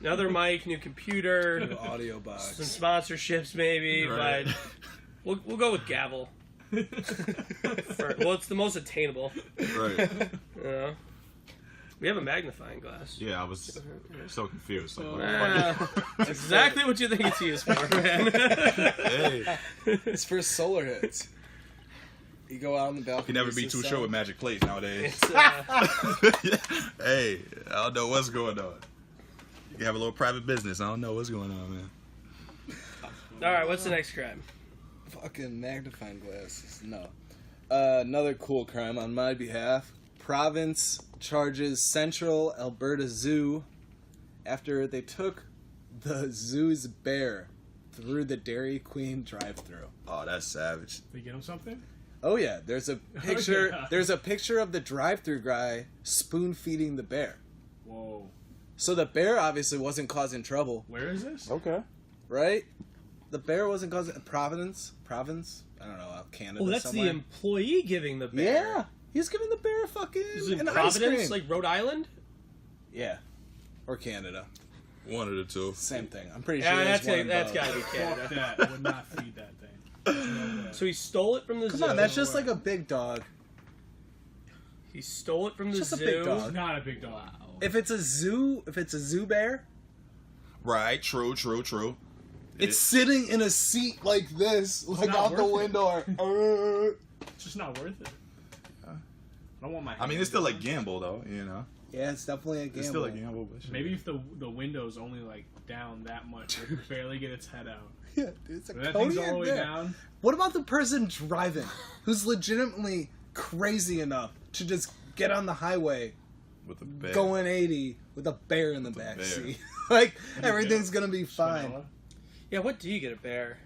another mic, new computer, New audio box. some sponsorships maybe, Right. but we'll go with gavel. It's the most attainable. Right. You know? We have a magnifying glass. Yeah, I was so confused. Like, That's exactly what you think it's used for, man. hey. It's for solar hits. You go out on the balcony. Can never be it's too just, sure with magic plates nowadays. It's, Hey, I don't know what's going on. You can have a little private business. I don't know what's going on, man. all right, what's the next crime? Fucking magnifying glasses. No. Another cool crime on my behalf. Province charges Central Alberta Zoo after they took the zoo's bear through the Dairy Queen drive-thru. Oh, that's savage. They get him something? Oh yeah, there's a picture. yeah. There's a picture of the drive-thru guy spoon feeding the bear. Whoa. So the bear obviously wasn't causing trouble, Where is this? Okay. right? The bear wasn't causing Province. I don't know, Canada. Well, that's somewhere. the employee giving the bear. Yeah, he's giving the bear fucking Is it in an ice Providence, cream. like Rhode Island? Yeah, or Canada. One of the two. Same thing. I'm pretty sure. Yeah, there's one that's in got to both. be Fuck Canada. that. I would not feed that thing. No way. So he stole it from the zoo. Come on, that's just like a big dog. He stole it from the Just a zoo. big dog. It's not a big dog. If it's a zoo bear, Right, true. it's sitting in a seat like this, like not out the worth it. window. It's just not worth it. I don't want my. I mean, hand it's still a on it. gamble, though, you know? Yeah, it's definitely a gamble. It's still a gamble, but shit. Maybe if the window's only like down that much, it could barely get its head out. Yeah, dude, it's a If that thing's all the Kodiak way bear. down. What about the person driving who's legitimately crazy enough to just get on the highway With the bear. going 80 with a bear in the back bear. seat? Like, everything's gonna be fine. Vanilla? Yeah, what do you get a bear?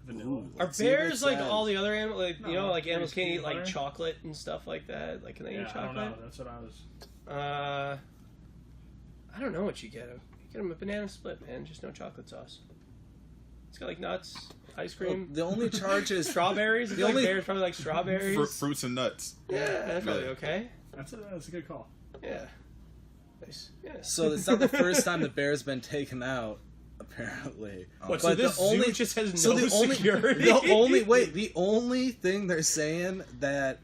Vanilla. Are Let's see what bears it like says. all the other animals? Like, you No, know, like pretty animals can't eat peanut like butter. chocolate and stuff like that. Like, can they Yeah, eat I don't chocolate? know. That's what I was. I don't know what you get them. You get them a banana split, man. Just no chocolate sauce. It's got like nuts, ice cream, The only charge is strawberries. If the you like only- bears probably like strawberries. Fruits and nuts. Yeah, that's probably Yeah. okay. That's a good call. Yeah. Nice. Yeah. So it's not the first time the bear's been taken out, apparently. What? But So this the only zoo just has so no the only security. the only thing they're saying that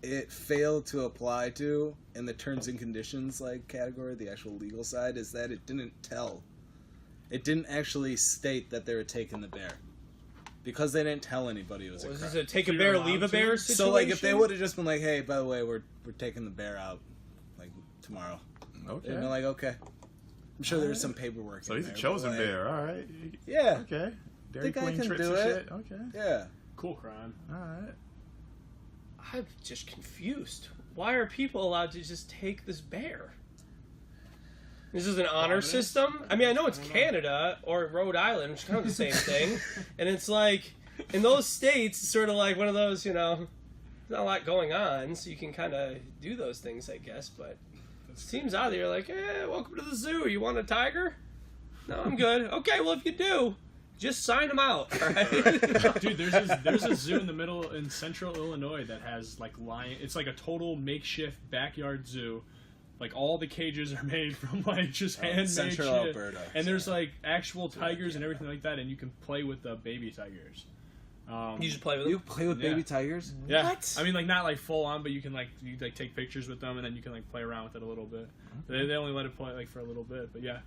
it failed to apply to in the terms and conditions like category, the actual legal side, is that it didn't actually state that they were taking the bear because they didn't tell anybody it was a Was crime. this a take a So bear, you're leave a allowed bear to? situation? So like if they would have just been like, hey, by the way, we're taking the bear out like tomorrow. Okay. They'd been like, okay. I'm sure there's some paperwork. So in he's a there, chosen but, like, bear. All right. Yeah. Okay. Dairy Think I Queen can trips do and it. shit. Okay. Yeah. Cool crime. All right. I'm just confused. Why are people allowed to just take this bear? This is an honor Providence? system? I mean, I know it's Canada or Rhode Island, which is kind of the same thing. And it's like, in those states, it's sort of like one of those, you know, there's not a lot going on, so you can kind of do those things, I guess. But it seems odd that you're like, welcome to the zoo. You want a tiger? No, I'm good. Okay, well, if you do, just sign them out, all right? Dude, there's a zoo in the middle in central Illinois that has like lion. It's like a total makeshift backyard zoo. Like all the cages are made from like just handmade Central shit. Alberta. And there's like actual tigers and everything like that, and you can play with the baby tigers. You just play with them? You play with Yeah. baby tigers? Yeah. What? I mean, like not like full on, but you can like take pictures with them, and then you can like play around with it a little bit. They only let it play like for a little bit, but yeah.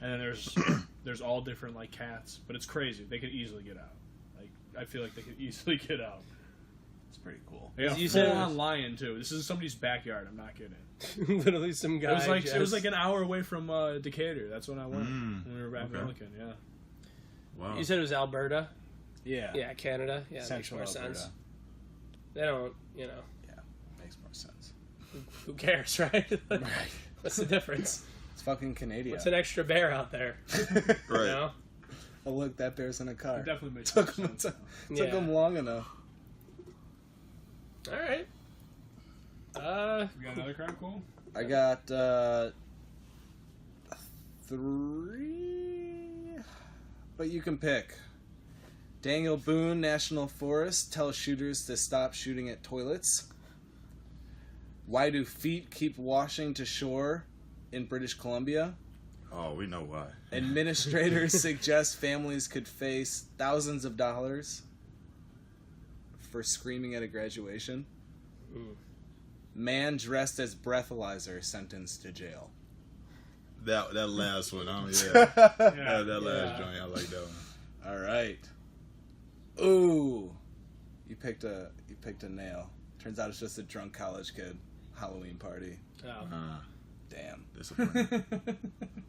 And then there's all different like cats, but it's crazy. They could easily get out. Like I feel like they could easily get out. It's pretty cool. Yeah, You full said it on was- lion too. This is somebody's backyard. I'm not kidding. Literally some guy. It was like an hour away from Decatur. That's when I went when we were back in Okay. Milliken. Yeah. Wow. You said it was Alberta? Yeah. Yeah, Canada. Yeah, Central makes more Alberta. sense. They don't, you know, Makes more sense. who cares, right? Right. What's the difference? It's fucking Canadian. What's an extra bear out there? You Right. know? Oh, look, that bear's in a car. It definitely makes Took more him, sense. took Yeah. him long enough. All right. We got another crime, cool. I got 3, but you can pick. Daniel Boone National Forest tells shooters to stop shooting at toilets. Why do feet keep washing to shore in British Columbia? Oh, we know why. Administrators suggest families could face thousands of dollars for screaming at a graduation. Man dressed as breathalyzer sentenced to jail. That last one. Yeah. Yeah. That last joint. I like that one. All right. Ooh. You picked a nail. Turns out it's just a drunk college kid Halloween party. Oh. Damn. Disappointing.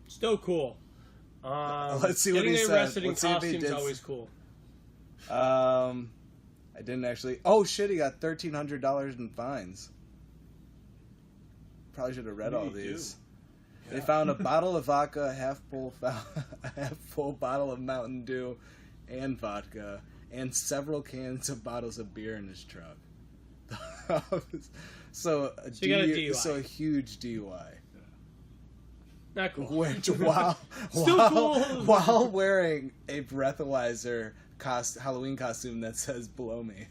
Still cool. Let's see what he getting said. arrested in Let's see if he costume is did. always cool. I didn't actually. Oh shit! He got $1,300 in fines. Probably should have read all these. They found a bottle of vodka, a half full bottle of Mountain Dew, and vodka, and several cans of bottles of beer in his truck. So you got a DUI. So a huge DUI. Not cool. Which Still cool. while wearing a breathalyzer Halloween costume that says "Blow me."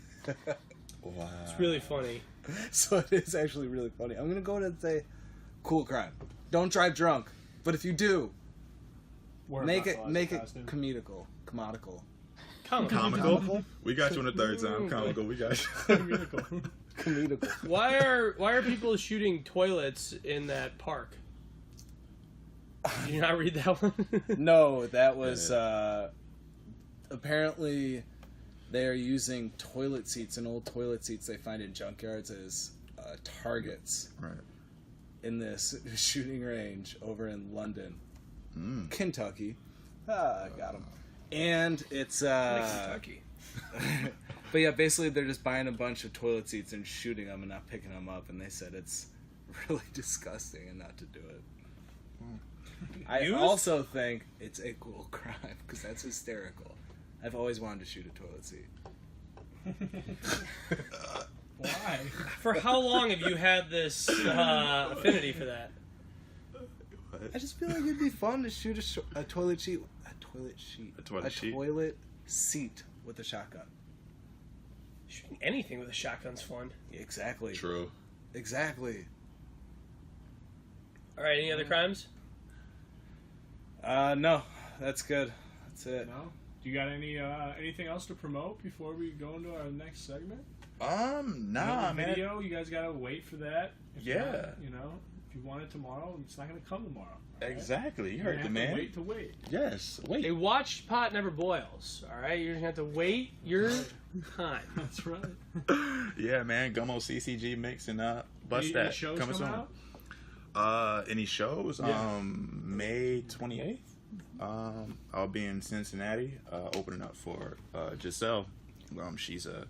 Wow. It's really funny. So it is actually really funny. I'm gonna go ahead and say, cool crime. Don't drive drunk, but if you do, make it comical. Comical? We got you on the third time. Comical, we got you. Comical. Why are people shooting toilets in that park? Did you not read that one? No, that was apparently they are using toilet seats and old toilet seats they find in junkyards as targets in this shooting range over in London, Kentucky. Got him. And it's Kentucky. but yeah, basically they're just buying a bunch of toilet seats and shooting them and not picking them up, and they said it's really disgusting and not to do it. I also think it's a cool crime because that's hysterical. I've always wanted to shoot a toilet seat. Why? For how long have you had this affinity for that? I just feel like it'd be fun to shoot a toilet seat with a shotgun. Shooting anything with a shotgun's fun. Exactly. True. Exactly. All right, any other crimes? No, that's good. That's it. No? Do you got anything else to promote before we go into our next segment? Nah, man. Video, you guys gotta wait for that. If Yeah. not, if you want it tomorrow, it's not gonna come tomorrow. Right? Exactly. You You're heard gonna the have man. to wait. Yes. Wait. A watched pot never boils. All right, you're gonna have to wait your time. That's right. Yeah, man. Gummo CCG mix and bust Any that. shows Coming coming soon. out? Any shows? Yeah. May 28th. I'll be in Cincinnati, opening up for Giselle. She's a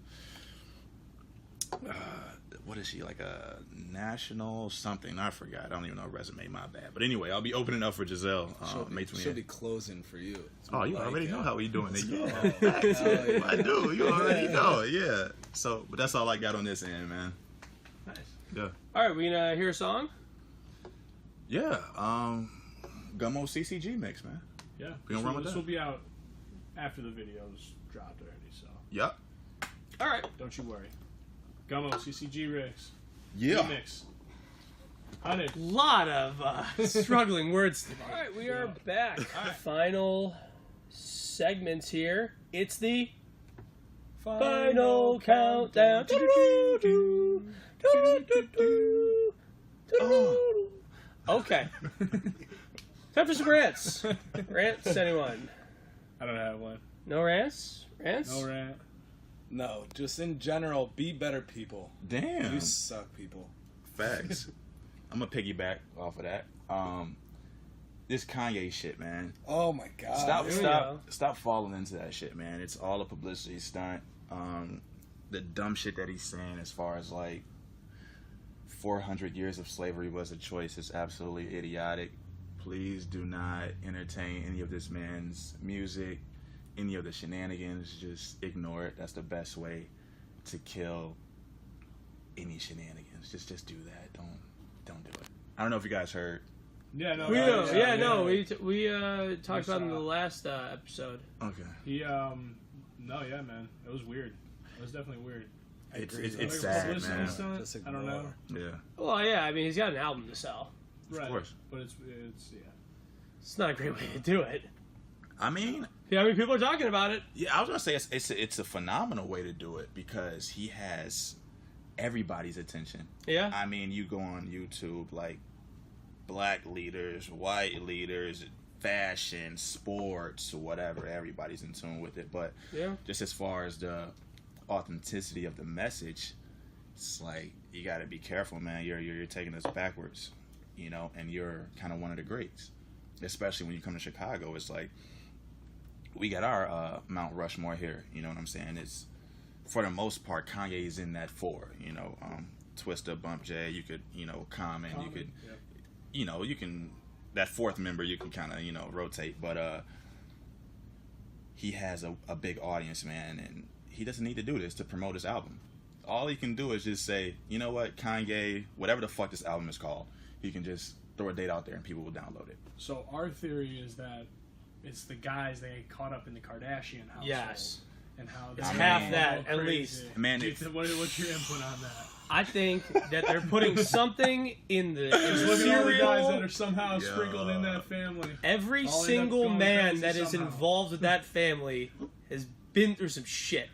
what is she, like a national something? I forgot. I don't even know her resume. My bad. But anyway, I'll be opening up for Giselle. May 28th. She'll be closing for you. Oh, you already know how we doing it. Yeah. yeah. I do. You already know. Yeah. So, but that's all I got on this end, man. Nice. Yeah. All right, we gonna hear a song? Yeah. Gummo CCG mix, man. Yeah. We gonna run with This that? will be out after the video's dropped already, so Yep. All right. don't you worry. Gummo CCG Rigs. Yeah. Remix. Hunnid. Lot of struggling words today. All right, we are back. Final segments here. It's the final countdown. Okay. Time for some rants. Rants, anyone? I don't have one. No rants? Rants? No rant. No, just in general, be better people. Damn. You suck, people. Facts. I'm gonna piggyback off of that. This Kanye shit, man. Oh my god. Stop falling into that shit, man. It's all a publicity stunt. The dumb shit that he's saying as far as like 400 years of slavery was a choice is absolutely idiotic. Please do not entertain any of this man's music, any of the shenanigans. Just ignore it. That's the best way to kill any shenanigans. Just do that. Don't do it. I don't know if you guys heard. Yeah, no. We no, know. yeah, Yeah, no. We talked about it in the saw. last episode. Okay. He no, yeah, man. It was weird. It was definitely weird. It's Like a sad, publicity man. stunt? Just I don't know. ignore. Yeah. Well, yeah. I mean, he's got an album to sell. Right. course. But it's yeah. It's not a great way to do it. I mean, Yeah, I mean, people are talking about it. yeah, I was gonna say it's a phenomenal way to do it because he has everybody's attention. Yeah. I mean, you go on YouTube, like black leaders, white leaders, fashion, sports, whatever. Everybody's in tune with it. But Yeah. just as far as authenticity of the message, it's like you got to be careful, man. You're taking us backwards, you know, and you're kind of one of the greats, especially when you come to Chicago. It's like we got our Mount Rushmore here, you know what I'm saying? It's for the most part Kanye's in that 4, you know, Twista, Bump J, you could, you know, Common, you could, yeah. you know, you can, that 4th member you can kind of, you know, rotate, but he has a big audience, man, and he doesn't need to do this to promote his album. All he can do is just say, you know what, Kanye, whatever the fuck this album is called, he can just throw a date out there and people will download it. So our theory is that it's the guys that get caught up in the Kardashian household. Yes. And how It's they're half all that, crazy. at least. Man, what's your input on that? I think that they're putting something in the Just look at all the guys that cereal. are somehow sprinkled in that family. Every all end up single going man crazy that is somehow. involved with that family has been through some shit.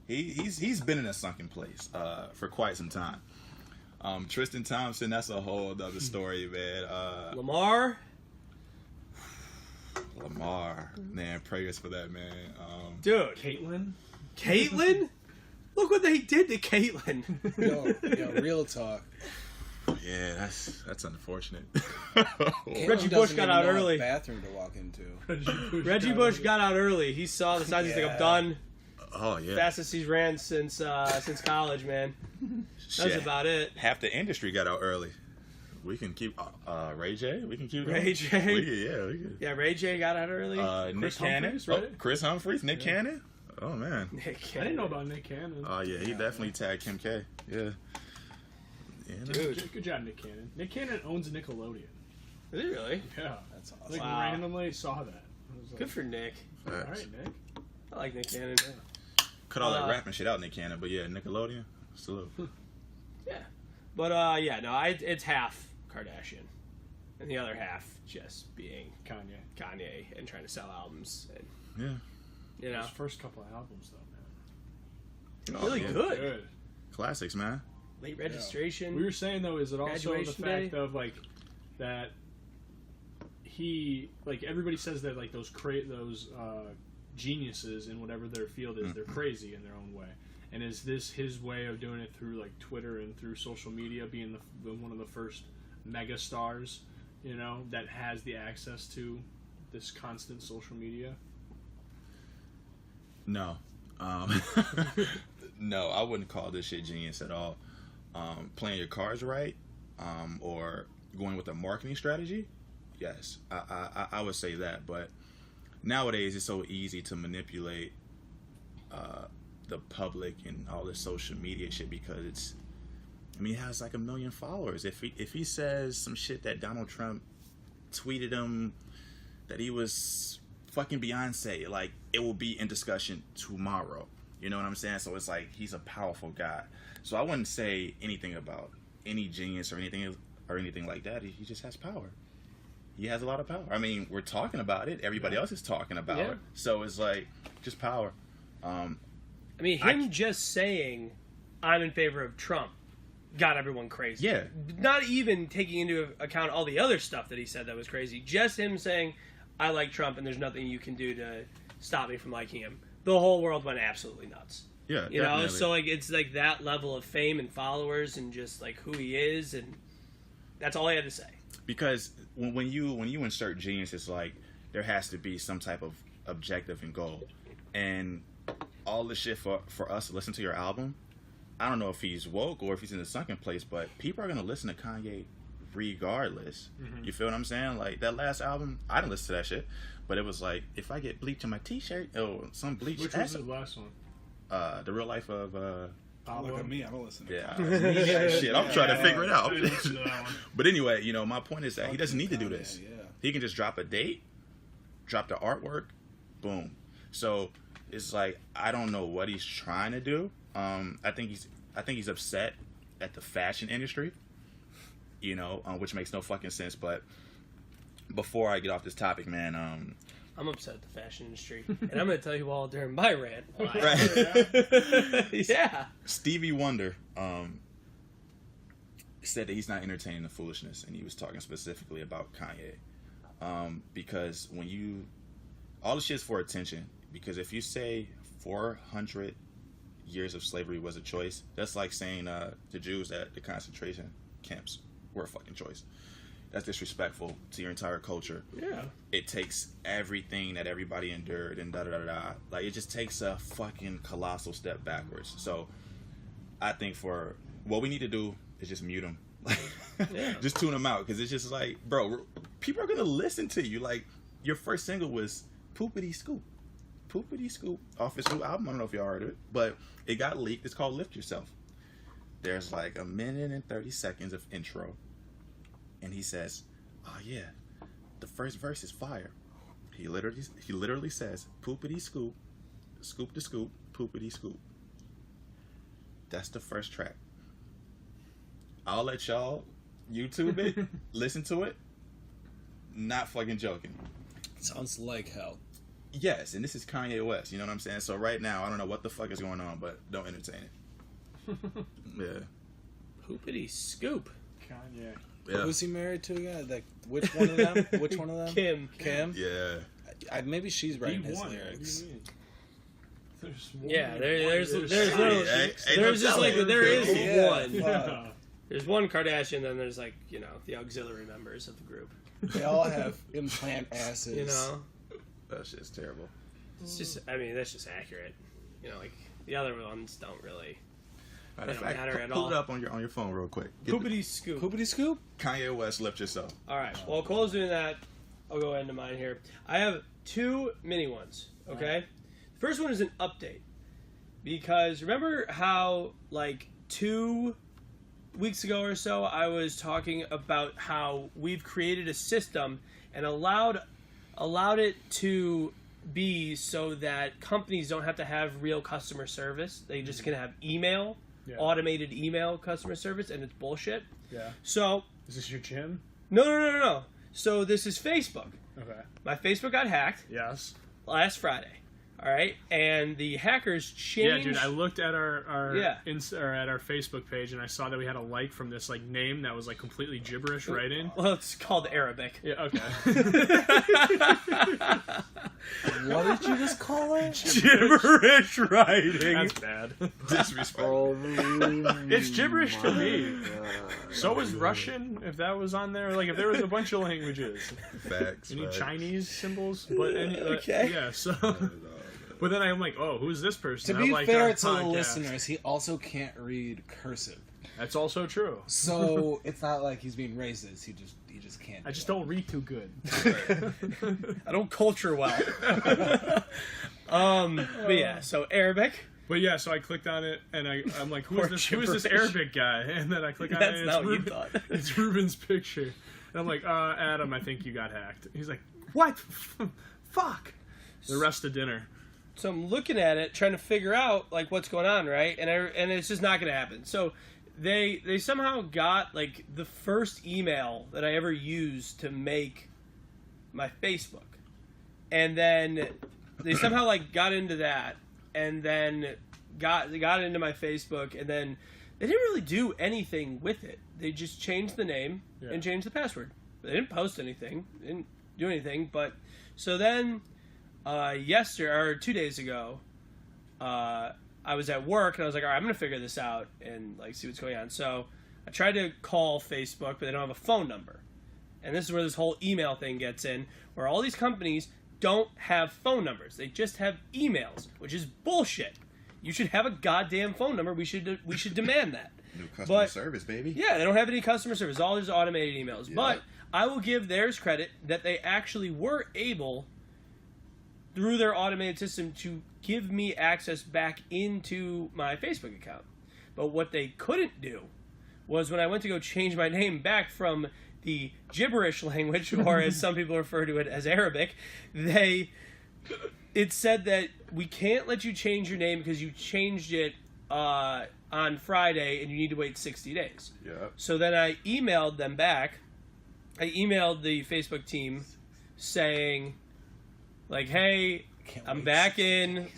He's been in a sunken place for quite some time. Tristan Thompson, that's a whole other story, man. Lamar, man, prayers for that, man. Dude, Caitlyn? Look what they did to Caitlyn. Yo, real talk. Yeah, that's unfortunate. Caitlyn Reggie doesn't Bush got even out know what early. bathroom to walk into. Reggie Bush got out early. He saw the signs. He's like, I'm done. Oh yeah, Fastest he's ran since college, man. That's Shit. about it. Half the industry got out early. We can keep Ray J. We can keep Ray J. We can. Yeah, Ray J got out early. Nick Cannon, Humphries, right? Chris Humphries, Nick Cannon. Oh man. Nick I Cannon. didn't know about Nick Cannon. Oh yeah, he definitely tagged Kim K. Yeah. No. Dude, Good job, Nick Cannon. Nick Cannon owns Nickelodeon. is he really? Yeah. That's awesome. Like, Wow. randomly saw that. I was like, Good for Nick. all right, Nick. I like Nick Cannon. Cut all that rapping shit out, Nick Cannon. But yeah, Nickelodeon, salute. Yeah. But yeah, no, it's half Kardashian, and the other half just being Kanye and trying to sell albums, and Yeah. you know, His first couple of albums, though, man. Oh, really yeah. good. Classics, man. Late registration. We were saying, though, is it also the Graduation fact day? of, like, that he, like, everybody says that, like, those geniuses in whatever their field is, they're crazy in their own way. And is this his way of doing it through, like, Twitter and through social media, being one of the first mega stars, you know, that has the access to this constant social media? No. No, I wouldn't call this shit genius at all. Playing your cards right, or going with a marketing strategy, yes, I would say that. But nowadays, it's so easy to manipulate the public and all this social media shit because he has like 1 million followers. If he says some shit that Donald Trump tweeted him that he was fucking Beyonce, like, it will be in discussion tomorrow. You know what I'm saying? So it's like he's a powerful guy. So I wouldn't say anything about any genius or anything like that. He just has power. He has a lot of power. I mean, we're talking about it. Everybody else is talking about it. So it's like just power. I mean, him just saying, "I'm in favor of Trump," got everyone crazy. Yeah. Not even taking into account all the other stuff that he said that was crazy. Just him saying, "I like Trump, and there's nothing you can do to stop me from liking him." The whole world went absolutely nuts. Yeah, you know, definitely. so like it's like that level of fame and followers and just like who he is, and that's all I had to say. Because when you insert genius, it's like there has to be some type of objective and goal. And all the shit for us to listen to your album, I don't know if he's woke or if he's in a sunken place, but people are gonna listen to Kanye regardless. You feel what I'm saying? Like that last album, I didn't listen to that shit, but it was like, if I get bleach on my t-shirt, some bleach. Which was his last one? The Real Life of Look at me, I don't listen to yeah. Shit, I'm trying to figure it out. I didn't listen to that one. But anyway, you know, my point is that he doesn't need to do this. Yeah. He can just drop a date, drop the artwork, boom. So it's like, I don't know what he's trying to do. I think he's upset at the fashion industry, you know, which makes no fucking sense. But before I get off this topic, man, I'm upset at the fashion industry, and I'm going to tell you all during my rant. right. Yeah. Stevie Wonder said that he's not entertaining the foolishness, and he was talking specifically about Kanye, because when all the shit's for attention. Because if you say 400 years of slavery was a choice. That's like saying the Jews at the concentration camps were a fucking choice. That's disrespectful to your entire culture. Yeah. It takes everything that everybody endured and da-da-da-da. Like, it just takes a fucking colossal step backwards. So, I think for what we need to do is just mute them. Just tune them out. Because it's just like, bro, people are going to listen to you. Like, your first single was Poopity Scoop. Poopity Scoop off his new album. I don't know if y'all heard it. But it got leaked. It's called Lift Yourself. There's like 1 minute and 30 seconds of intro. And he says, "Oh yeah, the first verse is fire." He literally says, "Poopity scoop, scoop to scoop, poopity scoop." That's the first track. I'll let y'all YouTube it, listen to it. Not fucking joking. Sounds like hell. Yes, and this is Kanye West. You know what I'm saying? So right now, I don't know what the fuck is going on, but don't entertain it. Yeah. Poopity scoop. Kanye. Yeah. Who's he married to again? Like, which one of them? Which one of them? Kim. Yeah. Maybe she's writing his What lyrics. do you mean? There's one. Yeah, there's literally- there's just like there is Yeah, one. fuck. Yeah. There's one Kardashian, then there's like, you know, the auxiliary members of the group. They all have implant asses. You know, That shit's terrible. it's just, I mean, that's just accurate. You know, like the other ones don't really. Matter of They don't fact, matter at pull all. it up on your phone real quick. Get the Poopity scoop. Poopity scoop? Kanye West, Lift Yourself. All right. While Cole's doing that, I'll go into mine here. I have 2 mini ones. Okay. The first one is an update because remember how like 2 weeks ago or so I was talking about how we've created a system and allowed it to be so that companies don't have to have real customer service. They just can have email. Yeah. Automated email customer service, and it's bullshit. Yeah. So Is this your gym? no. So this is Facebook. Okay. My Facebook got hacked Yes. last Friday. All right, and the hackers Yeah, changed. dude. I looked at our Yeah. at our Facebook page, and I saw that we had a like from this like name that was like completely gibberish writing. Well, it's called Arabic. Yeah. Okay. What did you just call it? Gibberish writing. That's bad. Disrespectful. It's gibberish to me. So is Russian. If that was on there, like if there was a bunch of languages. Facts. Any facts. Chinese symbols? But Okay. Yeah. So. But then I'm like, oh, who's this person? To I'm be like, fair our to the podcast. listeners, he also can't read cursive. That's also true. So it's not like he's being racist. He just can't. I just don't read too good. I don't culture well. But yeah, so Arabic. But yeah, so I clicked on it and I'm like, who Or is this gibberish. Arabic guy? And then I click on That's it and not it's what you Ruben, thought. it's Ruben's picture. And I'm like, Adam, I think you got hacked. He's like, what? Fuck. The rest of dinner. So I'm looking at it, trying to figure out like what's going on, right? And it's just not going to happen. So they somehow got like the first email that I ever used to make my Facebook, and then they somehow like got into that, and then got into my Facebook, and then they didn't really do anything with it. They just changed the name and changed the password. They didn't post anything, they didn't do anything. But so then. 2 days ago, I was at work and I was like, all right, I'm going to figure this out and like see what's going on. So I tried to call Facebook, but they don't have a phone number. And this is where this whole email thing gets in, where all these companies don't have phone numbers. They just have emails, which is bullshit. You should have a goddamn phone number. We should demand that. New customer But- service, baby. Yeah, they don't have any customer service. All just automated emails. Yeah. But I will give theirs credit that they actually were able, through their automated system, to give me access back into my Facebook account. But what they couldn't do was when I went to go change my name back from the gibberish language, or as some people refer to it as Arabic, it said that we can't let you change your name because you changed it on Friday and you need to wait 60 days. Yeah. So then I emailed them back. I emailed the Facebook team saying, like, hey, Can't I'm wait back 60 in, days.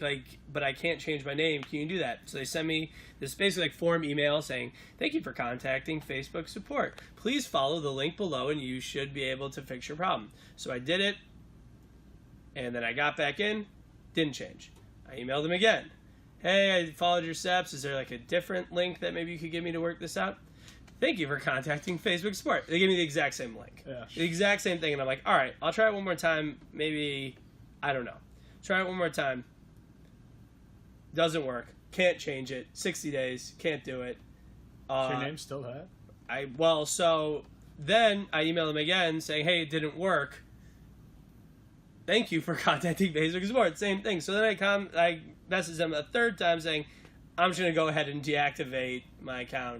like, but I can't change my name. Can you do that? So they sent me this basically like form email saying, thank you for contacting Facebook support. Please follow the link below and you should be able to fix your problem. So I did it, and then I got back in, didn't change. I emailed them again. Hey, I followed your steps. Is there like a different link that maybe you could give me to work this out? Thank you for contacting Facebook support. They gave me the exact same link. Yeah. The exact same thing. And I'm like, all right, I'll try it one more time. Maybe, I don't know. Try it one more time. Doesn't work. Can't change it. 60 days. Can't do it. Is your name still that? So then I emailed them again saying, hey, it didn't work. Thank you for contacting Facebook support. Same thing. So then I messaged them a third time saying, I'm just gonna go ahead and deactivate my account.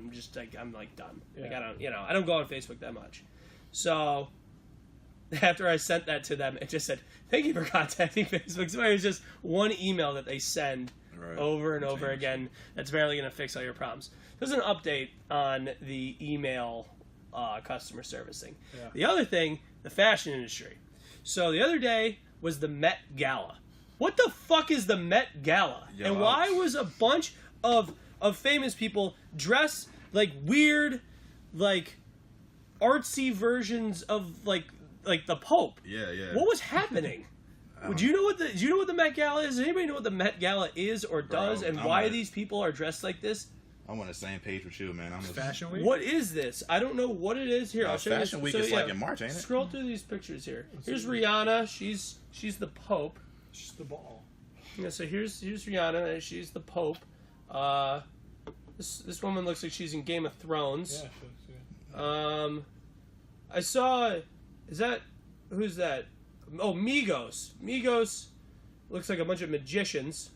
I'm done. Yeah. Like I don't go on Facebook that much. So after I sent that to them, it just said, thank you for contacting Facebook support. It was just one email that they send over and over again. That's barely gonna fix all your problems. There's an update on the email customer service thing. Yeah. The other thing, the fashion industry. So the other day was the Met Gala. What the fuck is the Met Gala? Yo, and why was a bunch of famous people dressed like weird, like artsy versions of like the Pope? Yeah. What was happening? Do you know what the Met Gala is? Does anybody know what the Met Gala is or does, and why these people are dressed like this? I'm on the same page with you, man. Fashion Week? What is this? I don't know what it is. Here, I'll show you. Fashion Week is like in March, ain't it? Scroll through these pictures here. Here's Rihanna. She's the Pope. She's the ball. Yeah, so here's Rihanna. She's the Pope. This woman looks like she's in Game of Thrones. Yeah. I saw. Who's that? Oh, Migos. Migos looks like a bunch of magicians.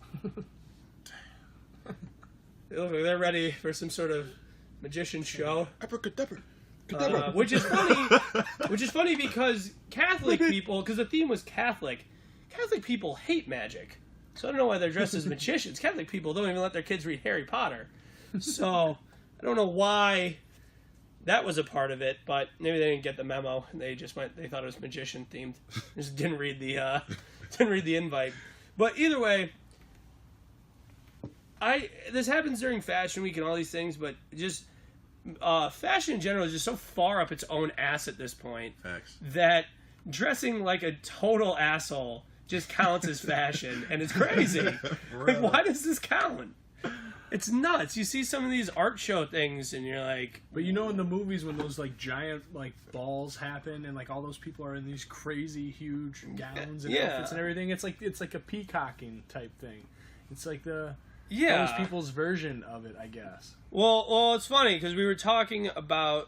They look like they're ready for some sort of magician show. Which is funny because Catholic people, because the theme was Catholic people hate magic. So I don't know why they're dressed as magicians. Catholic people don't even let their kids read Harry Potter. So I don't know why that was a part of it, but maybe they didn't get the memo. They thought it was magician themed. Just didn't read the invite. But either way, this happens during Fashion Week and all these things, but just fashion in general is just so far up its own ass at this point. Facts. That dressing like a total asshole just counts as fashion, and it's crazy. Like, why does this count? It's nuts. You see some of these art show things, and you're like... But you know in the movies when those like giant like balls happen and like all those people are in these crazy huge gowns and outfits and everything, it's like a peacocking type thing. It's like those people's version of it, I guess. Well, it's funny because we were talking about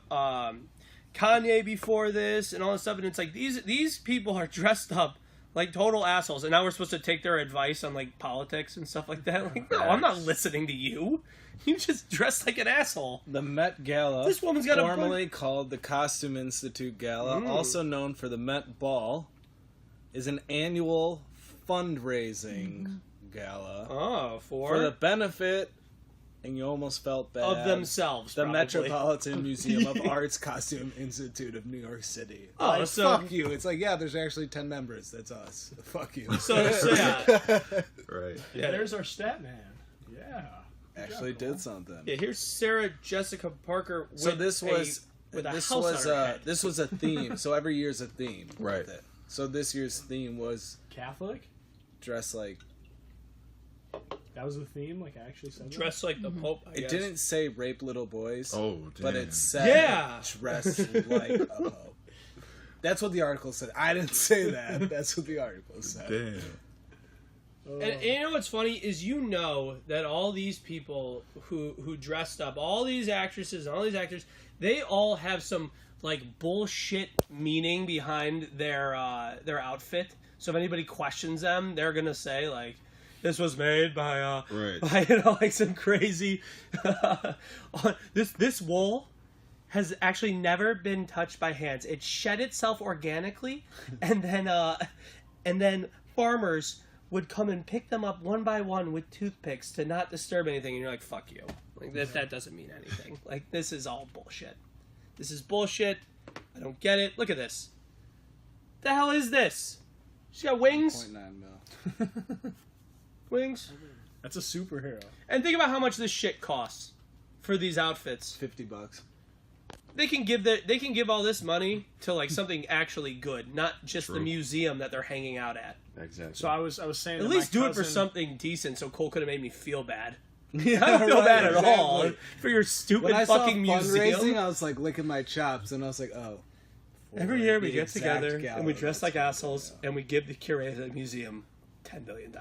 Kanye before this and all this stuff, and it's like these people are dressed up like total assholes, and now we're supposed to take their advice on like politics and stuff like that. Like, no, I'm not listening to you. You just dressed like an asshole. The Met Gala, This woman's got formerly called the Costume Institute Gala, also known for the Met Ball, is an annual fundraising gala for the benefit, and you almost felt bad, of themselves. The probably. Metropolitan Museum of Art's Costume Institute of New York City. Oh, like, so fuck you. It's like, yeah, there's actually 10 members. That's us. Fuck you. So yeah. Right. Yeah. There's our stat man. Yeah. Actually did something. Yeah, here's Sarah Jessica Parker with So this was a this house was on her head. this was a theme. So every year's a theme. Right. With it. So this year's theme was Catholic? dress like. That was the theme? Like I actually said that? Dressed like the Pope, I It guess. didn't say rape little boys. Oh, damn. But it said dress like a Pope. That's what the article said. I didn't say that. That's what the article said. Damn. And you know what's funny is that all these people who dressed up, all these actresses and all these actors, they all have some like bullshit meaning behind their outfit. So if anybody questions them, they're gonna say like, "This was made by like some crazy." This wool has actually never been touched by hands. It shed itself organically, and then farmers would come and pick them up one by one with toothpicks to not disturb anything, and you're like, fuck you. Like, that doesn't mean anything. Like, this is all bullshit. This is bullshit. I don't get it. Look at this. The hell is this? She got wings? 0.9 mil. Wings? That's a superhero. And think about how much this shit costs for these outfits. $50. they can give all this money to like something actually good, not just the museum that they're hanging out at. Exactly. So I was saying At that least my do it for cousin- something decent, so Cole could have made me feel bad. Yeah, I don't feel right, bad at exactly. all for your stupid When I saw fucking fundraising, museum. I was like licking my chops, and I was like, oh. Every year we the get exact together gala and we dress that's like gonna assholes be, and we give the curator of the museum $10 million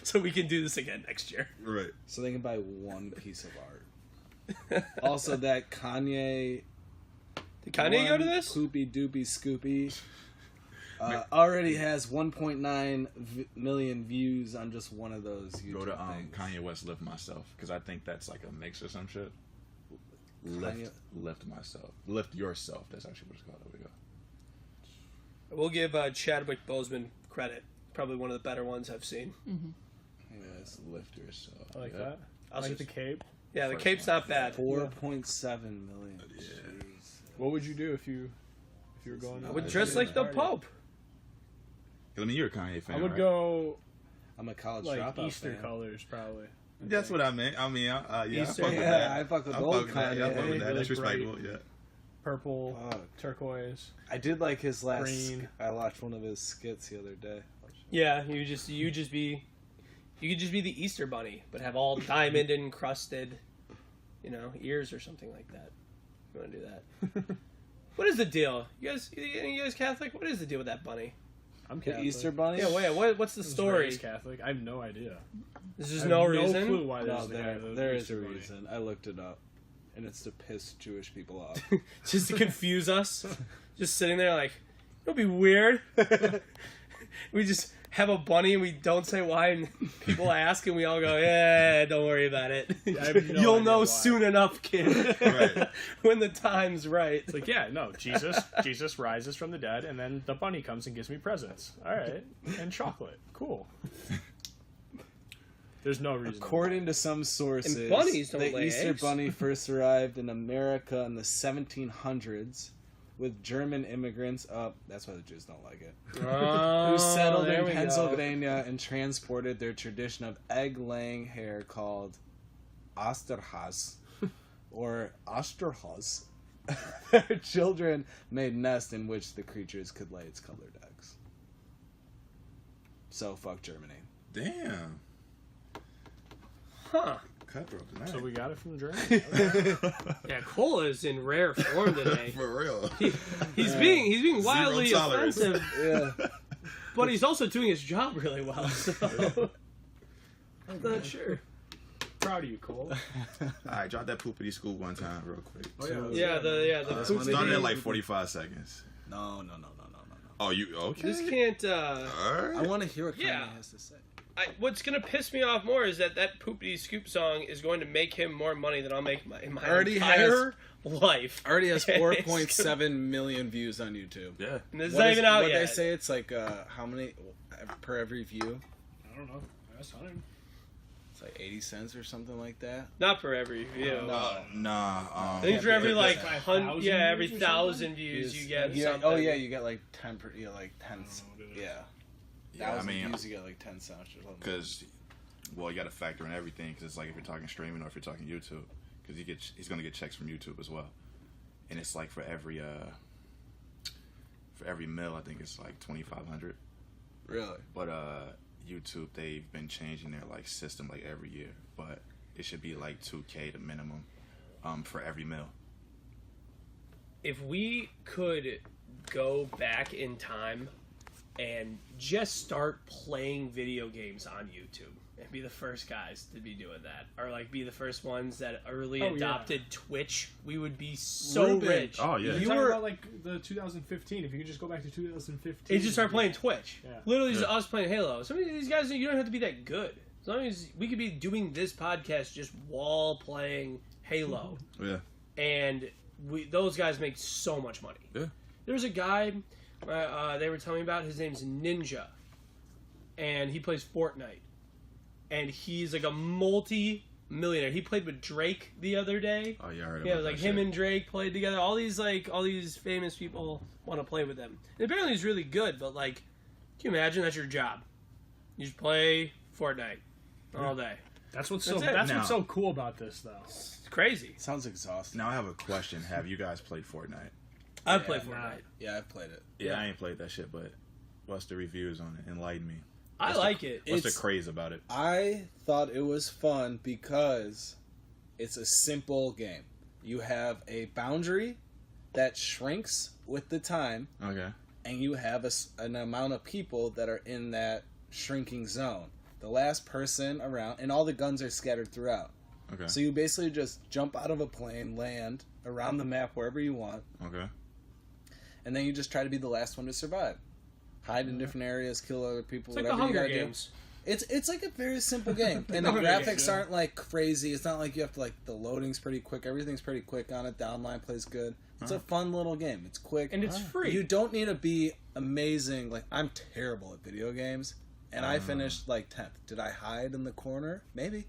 so we can do this again next year. right. So they can buy one piece of art. Also, that Kanye. Did Kanye go to this? Poopy doopy scoopy. Already has 1.9 million views on just one of those YouTube Go to things. Kanye West Lift Myself, because I think that's like a mix or some shit. Lift myself. Lift yourself. That's actually what it's called. There we go. We'll give Chadwick Boseman credit. Probably one of the better ones I've seen. Yes, lift yourself. I like Yeah. that. I I was like the just- cape. Yeah, the First cape's one. not bad. 4.7 million. Jeez. What would you do if you were going? I to would a dress like the party? Pope. I mean, you're a Kanye fan. I would right? go I'm a college like dropout Easter fan. colors, probably. That's what I meant. I mean, yeah, Easter, I fuck with yeah, that. I fuck with I old fuck with that. Yeah, I Kanye. fuck with that. Really That's respectable. bright. Yeah. Purple, Fuck. turquoise. I did like his last. Green. I watched one of his skits the other day. Yeah, you could just be the Easter bunny, but have all diamond encrusted, ears or something like that. You want to do that? What is the deal? You guys Catholic? What is the deal with that bunny? I'm The Catholic. Easter Bunny. Yeah, what's the I was story? raised Catholic. I have no idea. There's I just have no no reason. clue why No, there's there is Easter a bunny. reason. I looked it up, and it's to piss Jewish people off. Just to confuse us. Just sitting there like, it'll be weird. We just have a bunny and we don't say why, and people ask and we all go, yeah, don't worry about it. I have no You'll idea know why. soon enough, kid. Right. When the time's right. It's like, yeah, no, Jesus rises from the dead, and then the bunny comes and gives me presents. All right, and chocolate. Cool. There's no reason. According to some sources, And bunnies don't the lay Easter eggs. Bunny first arrived in America in the 1700s with German immigrants. Oh, that's why the Jews don't like it. Oh, Who settled there in we go. Pennsylvania and transported their tradition of egg-laying hare called Osterhas or Osterhas. Their children made nests in which the creatures could lay its colored eggs. So fuck Germany. Damn. Huh. Cutthroat tonight. So we got it from Germany. Yeah, Cole is in rare form today. For real. He's being wildly tolerance. offensive, Yeah. but he's also doing his job really well. So I'm not sure. Proud of you, Cole. Alright, drop that poopity scoop one time real quick. Yeah, the This poop one Started video. in like 45 seconds. No. Oh, you okay? This can't. Alright. I want to hear what Kanye Yeah. has to say. What's gonna piss me off more is that poopity scoop song is going to make him more money than I'll make in my Already entire life. Already has It's 4.7 million views on YouTube. Yeah. And this is What not is- even out what yet. they say it's like how many per every view? I don't know. That's fine. It's like 80 cents or something like that. Not for every view. No. Nah. I think for every like Like 100, every views or 1,000 views you get Yeah, something. oh yeah, you get like 10 per, like 10. Yeah. Yeah, I 1,000 mean, views, you get like 10 cents or something. because, well, you got to factor in everything. Because it's like if you're talking streaming or if you're talking YouTube, because he's gonna get checks from YouTube as well, and it's like for every meal, I think it's like 2,500. Really? But YouTube, they've been changing their like system like every year, but it should be like 2K the minimum for every meal. If we could go back in time and just start playing video games on YouTube and be the first guys to be doing that, or like be the first ones that early Oh, yeah. adopted Twitch, we would be so Ruben. rich. Oh yeah. You You talking were- about like the 2015? If you could just go back to 2015, They just start playing Twitch. Yeah. Literally just us playing Halo. Some of these guys, you don't have to be that good. As long as we could be doing this podcast just while playing Halo. Yeah. And those guys make so much money. Yeah. There's a guy they were telling me about. His name's Ninja, and he plays Fortnite, and he's like a multi-millionaire. He played with Drake the other day. Oh yeah, I heard Yeah, it about was like that him shit. and Drake played together. All these famous people want to play with them. And apparently he's really good, but like, can you imagine that's your job? You just play Fortnite all day. That's what's That's what's so cool about this, though. It's crazy. Sounds exhausting. Now I have a question. Have you guys played Fortnite? I've played Fortnite. Yeah, I've played it. Yeah, I ain't played that shit, but what's the reviews on it? Enlighten me. I like it. What's the craze about it? I thought it was fun because it's a simple game. You have a boundary that shrinks with the time, Okay. and you have an amount of people that are in that shrinking zone. The last person around, and all the guns are scattered throughout. Okay. So you basically just jump out of a plane, land around the map wherever you want, Okay. and then you just try to be the last one to survive. Hide in different areas, kill other people, It's like the whatever you Hunger gotta do. Games. It's like a very simple game, and the graphics aren't like crazy. It's not like you have to the loading's pretty quick. Everything's pretty quick on it. The online plays good. It's a fun little game. It's quick And it's free. You don't need to be amazing. Like, I'm terrible at video games, and I finished 10th. Did I hide in the corner? Maybe,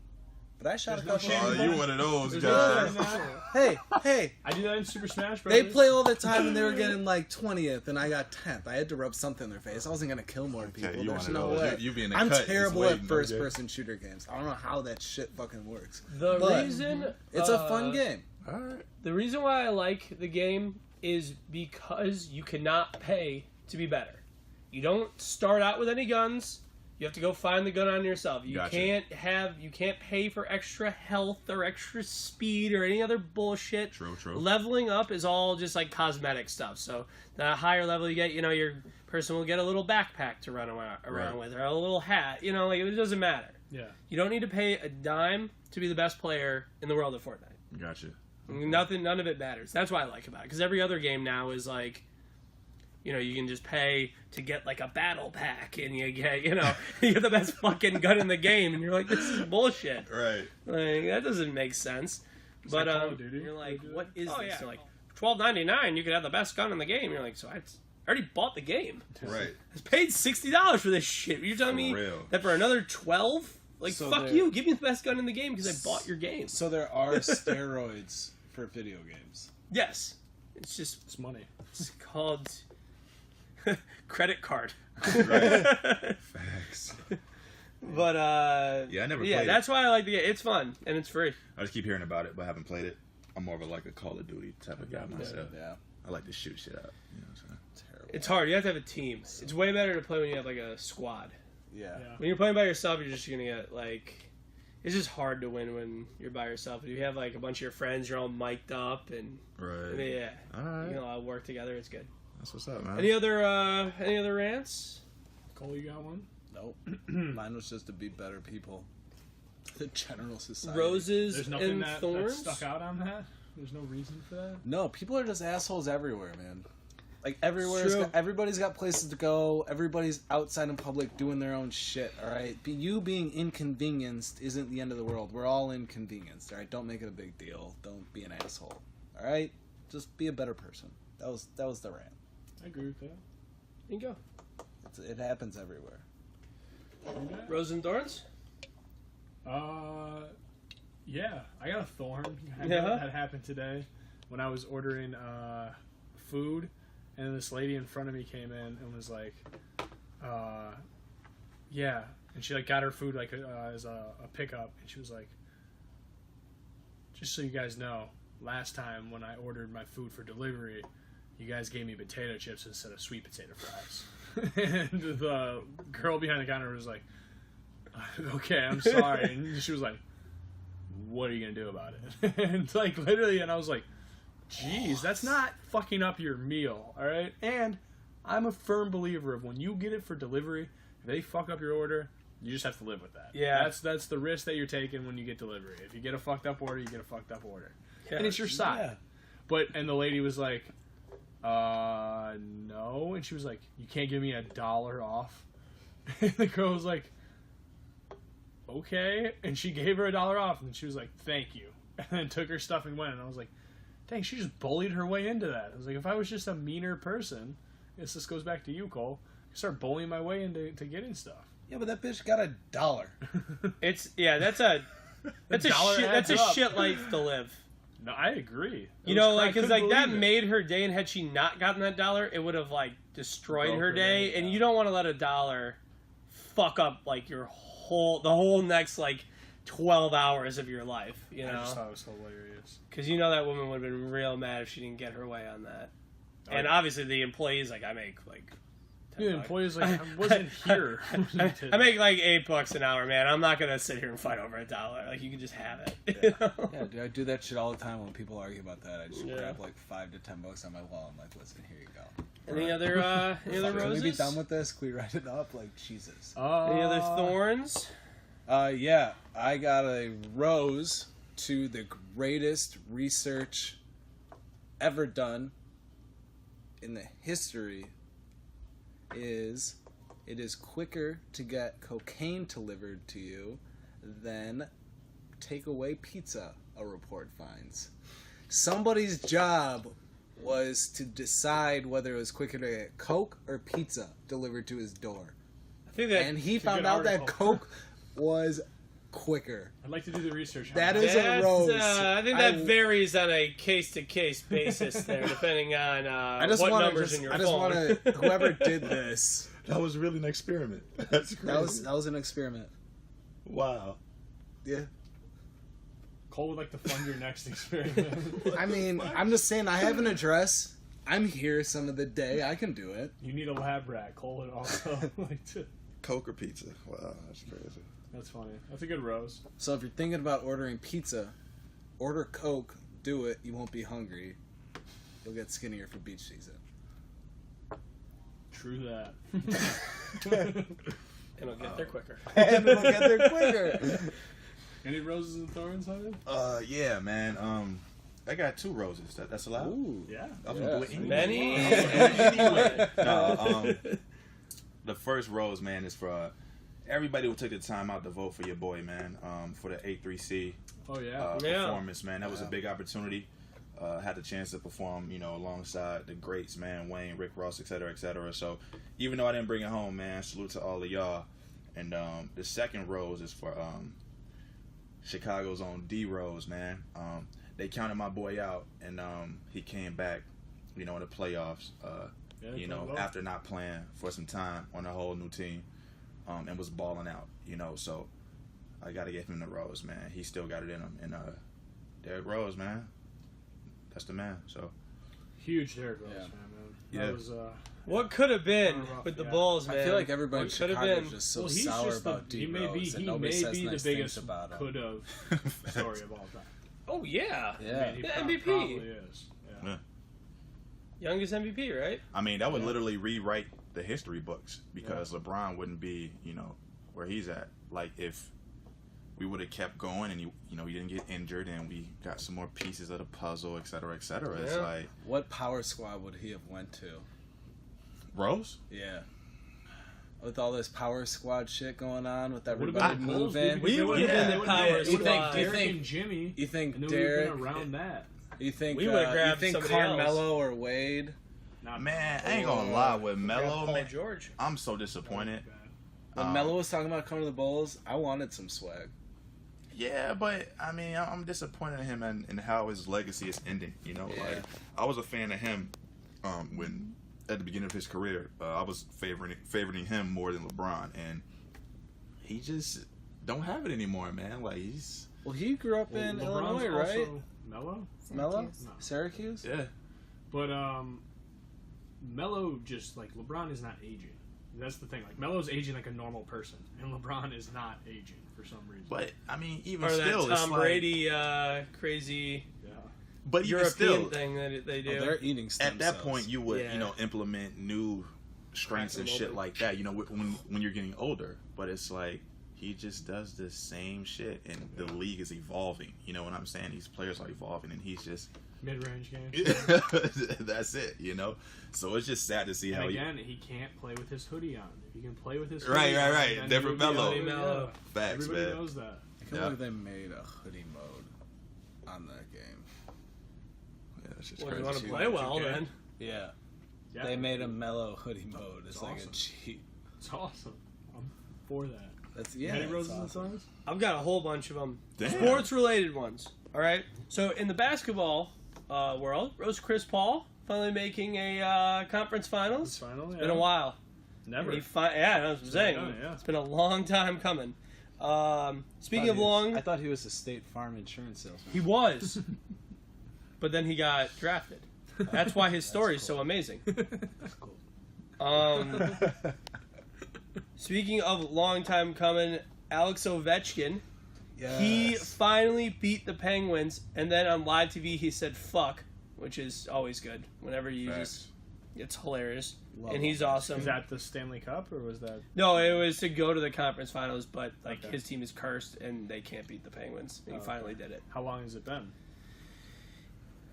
but I shot a couple. Oh, you one of those There's guys. no shame in that. Hey, I do that in Super Smash Bros. they play all the time, and they were getting 20th, and I got 10th. I had to rub something in their face. I wasn't gonna kill more people. you There's one no of those. way. You be in the I'm cut, just terrible waiting, at first-person shooter games. I don't know how that shit fucking works. The But reason It's a fun game. All right. The reason why I like the game is because you cannot pay to be better. You don't start out with any guns. You have to go find the gun on yourself. You Gotcha. can't pay for extra health or extra speed or any other bullshit. True. Leveling up is all just cosmetic stuff. So the higher level you get, your person will get a little backpack to run around with, or a little hat. It doesn't matter. Yeah. You don't need to pay a dime to be the best player in the world of Fortnite. Gotcha. None of it matters. That's what I like about it. Because every other game now is you can just pay to get a battle pack, and you get, you get the best fucking gun in the game, and you're like, this is bullshit. Right. That doesn't make sense. But like Call of Duty. you're like, They do what is that. this? You're like, $12.99, you could have the best gun in the game. You're like, so I already bought the game. Right. I paid $60 for this shit. You're telling me real. that for another $12? So fuck they're- you. Give me the best gun in the game because I bought your game. So there are steroids for video games. Yes. It's just, It's money. it's called credit card. Right. Facts. But Yeah, I never yeah, played that's why I like the game. It's fun and it's free. I just keep hearing about it, but I haven't played it. I'm more of a Call of Duty type of guy myself. Yeah, I like to shoot shit up. You know what I'm saying? terrible. It's hard. You have to have a team. It's way better to play when you have a squad. Yeah. When you're playing by yourself, you're just gonna get it's just hard to win when you're by yourself. If you have a bunch of your friends, you're all mic'd up, and Right. yeah, All right. you can all work together. It's good. That's what's up, man. Any other rants? Cole, you got one? Nope. Mine was just to be better people. The general society. Roses There's nothing and that thorns. stuck out on that? There's no reason for that? No, people are just assholes everywhere, man. Everywhere, True. everybody's got places to go. Everybody's outside in public doing their own shit. All right, you being inconvenienced isn't the end of the world. We're all inconvenienced. All right, don't make it a big deal. Don't be an asshole. All right, just be a better person. That was the rant. I agree with that. There you go. It happens everywhere. Roses and thorns. Yeah, I got a thorn. Yeah? That happened today when I was ordering food, and this lady in front of me came in and was like, yeah, and she got her food as a pickup, and she was like, just so you guys know, last time when I ordered my food for delivery, you guys gave me potato chips instead of sweet potato fries. And the girl behind the counter was like, okay, I'm sorry. And she was like, what are you going to do about it? And literally, and I was like, geez, that's not fucking up your meal, all right? And I'm a firm believer of when you get it for delivery, if they fuck up your order, you just have to live with that. Yeah. That's the risk that you're taking when you get delivery. If you get a fucked up order, you get a fucked up order. Yeah. And it's your side. Yeah. And the lady was like, no. And she was like, you can't give me $1 off? And the girl was like, okay. And she gave her $1 off, and she was like, thank you. And then took her stuff and went. And I was like, dang, she just bullied her way into that. I was like, if I was just a meaner person, I guess this goes back to you, Cole, I could start bullying my way into getting stuff. Yeah, but that bitch got $1. It's that's a dollar shit. That's a adds up. shit life to live. No, I agree. Because that made her day, and had she not gotten that $1, it would have destroyed Broke her her day. day, And yeah. you don't want to let $1 fuck up the whole next 12 hours of your life, you I know? just thought it was hilarious. Because you know that woman would have been real mad if she didn't get her way on that. Oh, And yeah. obviously the employees, like, I make, like... Dude, $10. employees like, I wasn't here. I make, like, $8 an hour, man. I'm not going to sit here and fight over $1. Like, you can just have it. You know? Yeah, dude, I do that shit all the time when people argue about that. I just Yeah. grab like $5 to $10 on my wall. I'm like, listen, here you go. Any other Can roses? we be done with this? Can we write it up? Like, Jesus. Any other thorns? Yeah, I got a rose to the greatest research ever done in the history. It is quicker to get cocaine delivered to you than takeaway pizza, a report finds. Somebody's job was to decide whether it was quicker to get Coke or pizza delivered to his door. I think that... And he a found good out that article. Coke was quicker. I'd like to do the research. That on is a That's, rose. I think that varies on a case-to-case basis there, depending on what numbers in your phone. I just want to, whoever did this, That was really an experiment. That's crazy. that was an experiment. Wow. Yeah. Cole would like to fund your next experiment. I mean, I'm just saying, I have an address. I'm here some of the day. I can do it. You need a lab rat. Cole would also like to. Coke or pizza? Wow, that's crazy. That's funny. That's a good rose. So if you're thinking about ordering pizza, order Coke, do it. You won't be hungry. You'll get skinnier for beach season. True that. And it'll get there quicker. And it'll get there quicker. Any roses and thorns, Hunnid? Yeah, man. I got 2 roses. That's allowed. Ooh. Yeah. I'm Yeah. gonna do it anyway. Many. Anyway. No, the first rose, man, is for everybody who took the time out to vote for your boy, man. For the 8-3C Oh yeah. performance, man. That was a big opportunity. Had the chance to perform, you know, alongside the greats, man, Wayne, Rick Ross, et cetera, et cetera. So even though I didn't bring it home, man, salute to all of y'all. And the second rose is for Chicago's own D Rose, man. They counted my boy out, and he came back, you know, in the playoffs. You know, after not playing for some time on a whole new team, and was balling out, you know. So I got to give him the rose, man. He still got it in him. And Derrick Rose, man, that's the man. So Huge Derrick Rose, man. Yeah. That was What could have been Rough, with the yeah. Bulls, man? I feel like everybody in What could have Chicago been? is just so well, he's sour just about he D may be Rose, and he nobody may says be nice the biggest things about him. could have story of all time. Oh, yeah. Yeah. I mean, he The prob- MVP. probably is. Yeah. Yeah. Youngest MVP, right? I mean, that would literally rewrite the history books because LeBron wouldn't be, you know, where he's at. Like if we would have kept going and he didn't get injured and we got some more pieces of the puzzle, et cetera, et cetera. It's Yeah. like What power squad would he have went to? Rose. Yeah. With all this power squad shit going on, with Would've everybody been the Bulls, moving, dude, because We they would've been they the would've power been- it would've been squad. Derrick You think- and Jimmy. you think And then we'd have Derrick, been around that. you think We would've grabbed you think somebody else. Carmelo or Wade? Not Man, I ain't gonna lie with Grab Melo, Paul man. George. I'm so disappointed. When Melo was talking about coming to the Bulls, I wanted some swag. Yeah, but I mean, I'm disappointed in him and how his legacy is ending. You know, Yeah. like I was a fan of him when at the beginning of his career, I was favoring him more than LeBron, and he just don't have it anymore, man. Like he's Well, he grew up in LeBron's Illinois, right? also Melo? Melo? Syracuse. No. Syracuse? yeah. But Melo just like LeBron is not aging. That's the thing. Like Melo's aging like a normal person, and LeBron is not aging for some reason. But I mean, even Or still, that it's Tom like, Brady crazy yeah. But even European still, thing that they Oh, do. they're eating stem at that cells. point, you would Yeah. implement new strengths and shit Absolutely. like that. You know, when you're getting older. But it's like he just does the same shit, and the league is evolving. You know what I'm saying? These players are evolving, and he's just Mid-range games. that's it. You know, so it's just sad to see And how again, he can't play with his hoodie on. If he can play with his Right, hoodie right, on, right. then Different he would be Melo. able to- Melo. yeah. Facts, Everybody man. knows that. I can't Yeah. believe they made a hoodie mode on that game. Yeah, it's just Well, if you crazy. want to see play what well, you can. then. Yeah. Yeah. They made a mellow hoodie mode. It's It's like awesome. a cheat. It's awesome. I'm for that. That's Any that's roses and awesome. thorns? I've got a whole bunch of them. Damn. Sports-related ones. All right. So in the basketball world, Rose Chris Paul finally making a conference finals. It's final. It's been a while. Never. And yeah, that's what I'm saying. done, yeah. It's been a long time coming. Speaking of long, I thought he was a State Farm insurance salesman. he was, but then he got drafted. That's why his story is so amazing. That's cool. Speaking of long time coming, Alex Ovechkin, Yes. he finally beat the Penguins, and then on live TV he said "fuck," which is always good. Whenever you just, it's hilarious, Love and he's Ovechkin. awesome. Is that the Stanley Cup, or was that? No, it was to go to the conference finals, but Okay. his team is cursed and they can't beat the Penguins. And he finally did it. How long has it been?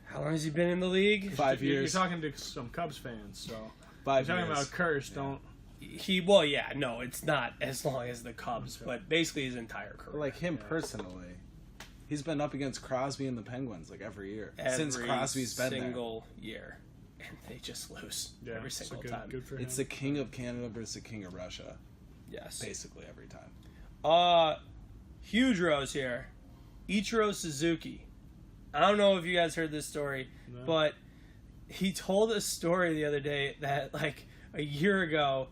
How long has he been in the league? 5 years. You're talking to some Cubs fans, so 5 you're talking years. about curse. Don't. No, it's not as long as the Cubs, but basically his entire career. Like him personally, he's been up against Crosby and the Penguins like every year since Every Crosby's been single year, and they just lose every so single good, time. Good for there. It's him. the king of Canada versus the king of Russia, Yes. basically every time. Huge rose here. Ichiro Suzuki. I don't know if you guys heard this story, No. but he told a story the other day that like a year ago,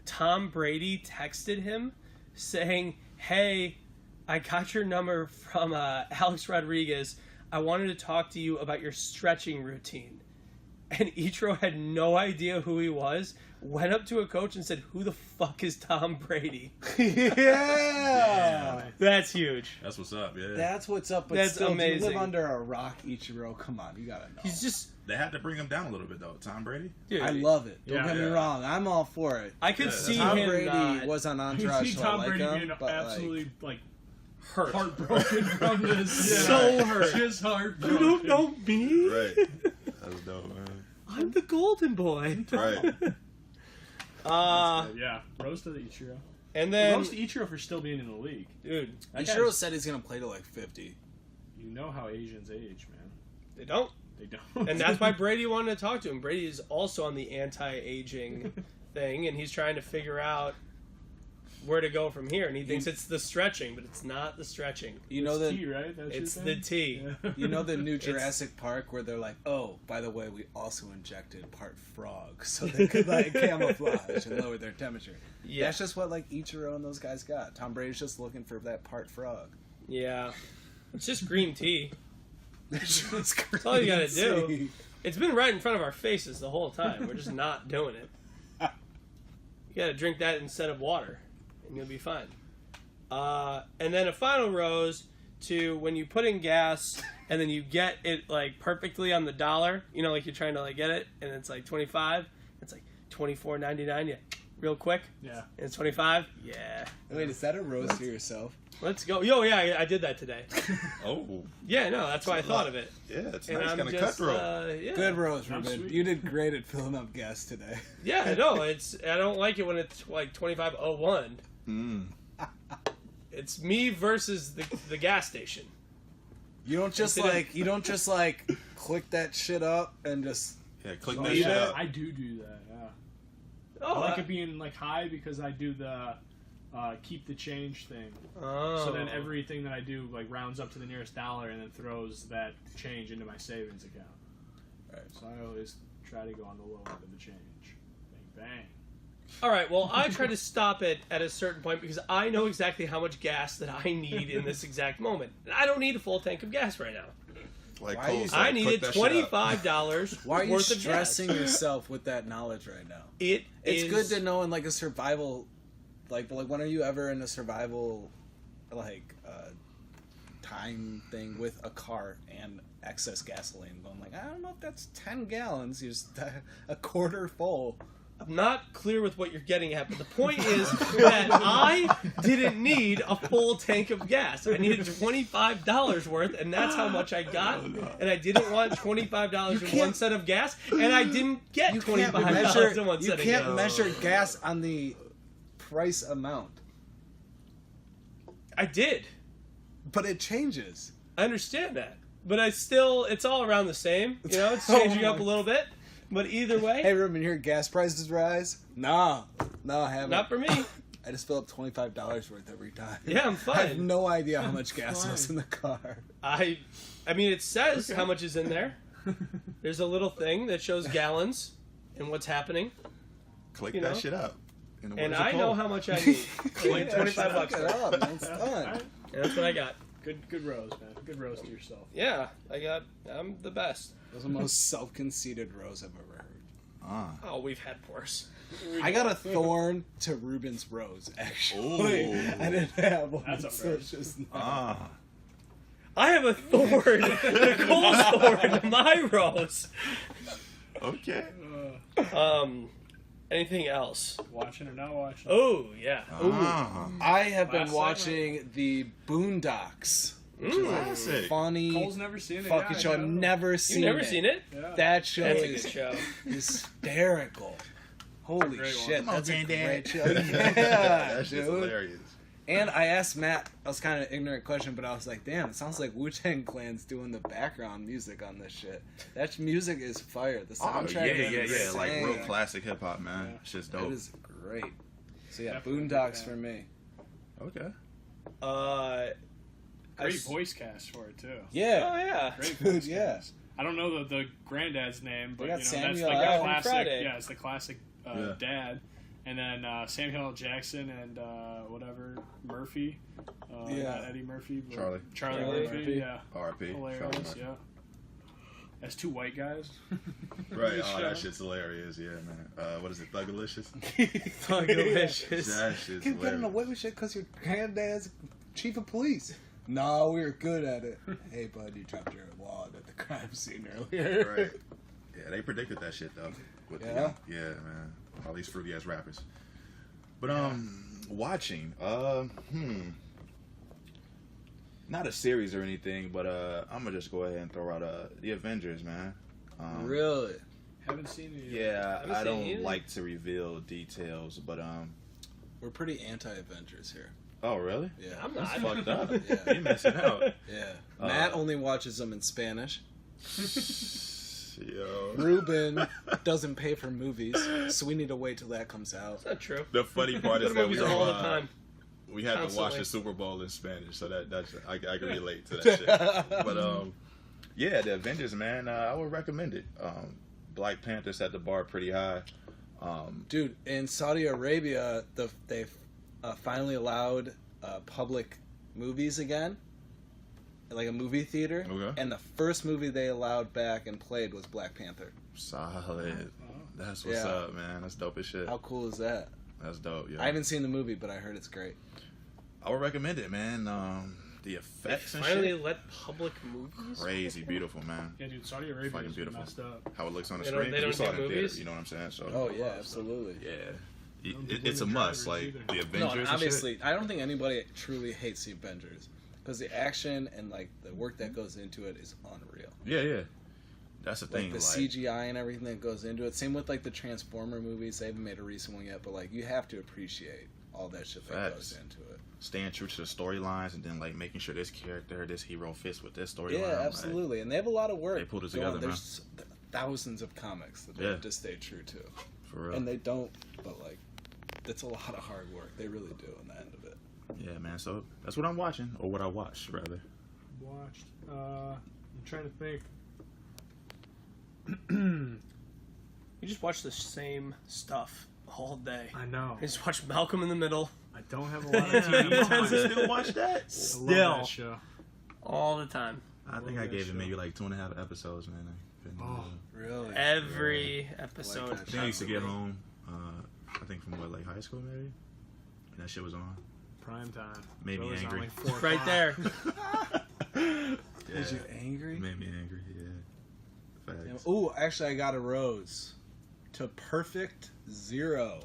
Tom Brady texted him saying, "Hey, I got your number from Alex Rodriguez. I wanted to talk to you about your stretching routine." And Ichiro had no idea who he was, went up to a coach and said, "Who the fuck is Tom Brady?" Yeah. That's huge. That's what's up. Yeah. That's what's up. But That's still, you amazing. live under a rock, Ichiro. Come on, you gotta know. He's just, They had to bring him down a little bit though. Tom Brady. dude. I love it. Don't Yeah. get me Yeah. wrong. I'm all for it. I could Yeah, see Tom him Brady not was on You Entourage, see so I Tom like Brady him, being but absolutely like hurt. heartbroken from this. So hurt. Just You heartbroken. don't know me? Right. That's dope, man. I'm the golden boy. Right. Yeah, rose to the Ichiro. And then, Rose to Ichiro for still being in the league. dude, That Ichiro guy's- said he's gonna play to like 50. You know how Asians age, man. they don't. They don't. And that's why Brady wanted to talk to him. Brady is also on the anti-aging thing, and he's trying to figure out where to go from here. And he thinks it's the stretching, but it's not the stretching. You know It's the T, right? That's It's your the thing? T. Yeah. you know the new Jurassic Park where they're like, oh, by the way, we also injected part frog so they could like camouflage and lower their temperature. Yeah. That's just what like Ichiro and those guys got. Tom Brady's just looking for that part frog. Yeah. It's just green tea. That's all you gotta do. It's been right in front of our faces the whole time. We're just not doing it. You gotta drink that instead of water, and you'll be fine. And then a final rose to when you put in gas and then you get it like perfectly on the dollar. You know, like you're trying to like get it, and it's like 25. It's like $24.99. Yeah, real quick. Yeah. And it's 25. Yeah. Wait, is that a rose for yourself? Let's go. Yo, yeah, I did that today. Oh. Yeah, no, that's why I thought of it. Yeah, it's And nice, I'm kind of just, cutthroat. yeah. Good rose, I'm Ruben. sweet. You did great at filling up gas today. Yeah, no, it's I don't like it when it's like 25.01. Mm. It's me versus the gas station. You don't just Instead of- like click that shit up and just Yeah, click Oh, that Leave shit it. up. I do that, yeah. Oh, I like it being like high because I do the keep the change thing. oh. So then everything that I do like rounds up to the nearest dollar and then throws that change into my savings account. Right. So I always try to go on the low end of the change. Bang bang. All right, well, I try to stop it at a certain point because I know exactly how much gas that I need in this exact moment. And I don't need a full tank of gas right now. Like Why are you Cole so- said, I click needed that shit up. $25 why are you worth of gas. stressing yourself with that knowledge right now? It's It's good to know in like a survival, like when are you ever in a survival, like time thing with a car and excess gasoline? Going like, I don't know if that's 10 gallons. You just a quarter full. I'm not clear with what you're getting at, but the point is that I didn't need a full tank of gas. I needed $25 worth, and that's how much I got. And I didn't want $25 in one set of gas, and I didn't get You can't $25 measure. in one You set of can't gas. measure gas on the price amount, I did. but it changes. I understand that. But it's all around the same. You know, it's Oh changing up a my- little bit. But either way, Hey, Ruben, your gas prices rise? No, I haven't. not for me. I just fill up $25 worth every time. Yeah, I'm I have fine. no idea how much gas is in the car. I mean, it says how much is in there. There's a little thing that shows gallons and what's happening. Click You that know? shit up. In the And words of I know Cole. how much I need. Like Yeah, 25 shut bucks. it For it. up, man. It's done. And that's what I got. Good rose, man. Good rose to yourself. Yeah, I'm the best. That was the most self-conceited rose I've ever heard. Ah. Oh, we've had worse. I got a thorn to Ruben's rose, actually. Ooh. I didn't have one. That's a so it's first. just not. Ah. I have a thorn. Nicole's thorn to my rose. Okay. Anything else? Watching or not watching? Oh, yeah. Ah. I have been Last watching the Boondocks. Classic. Funny. Cole's never seen it. Fucking yeah, show. I I've know. never seen You've never it. seen it? Yeah. That show That's a is good show. hysterical. Holy Great shit, one. that's a great show. That Yeah, shit's dude. hilarious. And I asked Matt, I was kind of ignorant question, but I was like, damn, it sounds like Wu-Tang Clan's doing the background music on this shit. That music is fire. The Oh, soundtrack yeah. is Like real insane. classic hip hop, man. Yeah. Shit's It dope. is great. So yeah, Definitely Boondocks fan. for me. Okay. Great voice cast for it too. Yeah. Oh, yeah. Great Dude, voice yeah. cast. I don't know the granddad's name, but They got that's Samuel like L. the classic. Friday. Yeah, it's the classic Yeah. dad, and then Samuel L. Jackson and whatever Murphy. Yeah. Not Eddie Murphy. But Charlie. Charlie Charlie Murphy. Murphy. Yeah. R.I.P. Hilarious. Yeah. As two white guys. Right. Good Oh, show. that shit's hilarious. Yeah, man. What is it? Thugalicious? Delicious. That shit's Keep getting hilarious. away with shit because your granddad's chief of police. No, we were good at it. Hey, bud, you dropped your wad at the crime scene earlier. Right. Yeah, they predicted that shit though. With the, Yeah? yeah, man. All these fruity ass rappers. But watching, not a series or anything, but I'm gonna just go ahead and throw out the Avengers, man. Really? Haven't seen it yet. Yeah, Haven't I seen don't it either. like to reveal details, but We're pretty anti-Avengers here. oh really? Yeah. I'm That's not. fucked up. Yeah. You missing out. Yeah. Matt only watches them in Spanish. Yo. Ruben doesn't pay for movies, so we need to wait till that comes out. That's not true. The funny part Go is to that movies we all the time. we had to watch Constantly. the Super Bowl in Spanish, so that's I can relate to that shit. But yeah, the Avengers, man, I would recommend it. Black Panther set the bar pretty high. Dude, in Saudi Arabia, they've finally allowed public movies again, like a movie theater. Okay. And the first movie they allowed back and played was Black Panther. Solid. That's what's Yeah. up, man. That's dope as shit. How cool is that? That's dope. Yeah. I haven't seen the movie, but I heard it's great. I would recommend it, man. The They effects and finally shit, let public movies. crazy beautiful, man. Yeah, dude, Saudi Arabia Fucking is beautiful. messed up. How it looks on the They don't- screen. they 'cause we don't saw do it in theater, movies? you know what I'm saying? So Oh yeah, absolutely. yeah. Don't It's a blame must. drivers Like either. the No, Avengers. and and obviously, I don't think anybody truly hates the Avengers because the action and like the work that goes into it is unreal. Shit. Yeah. That's the Like thing. the Like CGI and everything that goes into it. Same with like the Transformer movies. They haven't made a recent one yet, but like you have to appreciate all that shit that Facts. goes into it. staying true to the storylines and then like making sure this character, this hero fits with this storyline. Yeah, like, absolutely. And they have a lot of work. They pulled it going on. together, man. There's thousands of comics that they Yeah. have to stay true to. for real. And they don't, but like, it's a lot of hard work. They really do on the end of it. Yeah, man. So that's what I'm watching, or what I watched rather. Watched. I'm trying to think. You just watch the same stuff all day. I know. I just watch Malcolm in the Middle I don't have a lot of TV time. Still watch that? I love Still. that show. all the time. I think I gave it maybe like 2.5 episodes, man. Really? Every episode. Like I think I used to get home. I think from what, like high school maybe. And that shit was on. Prime time. Made me It was on, angry. like, 4 Right o'clock. there. Was you angry? Made me angry. Yeah. Facts. Ooh, actually, I got a rose to Perfect Zero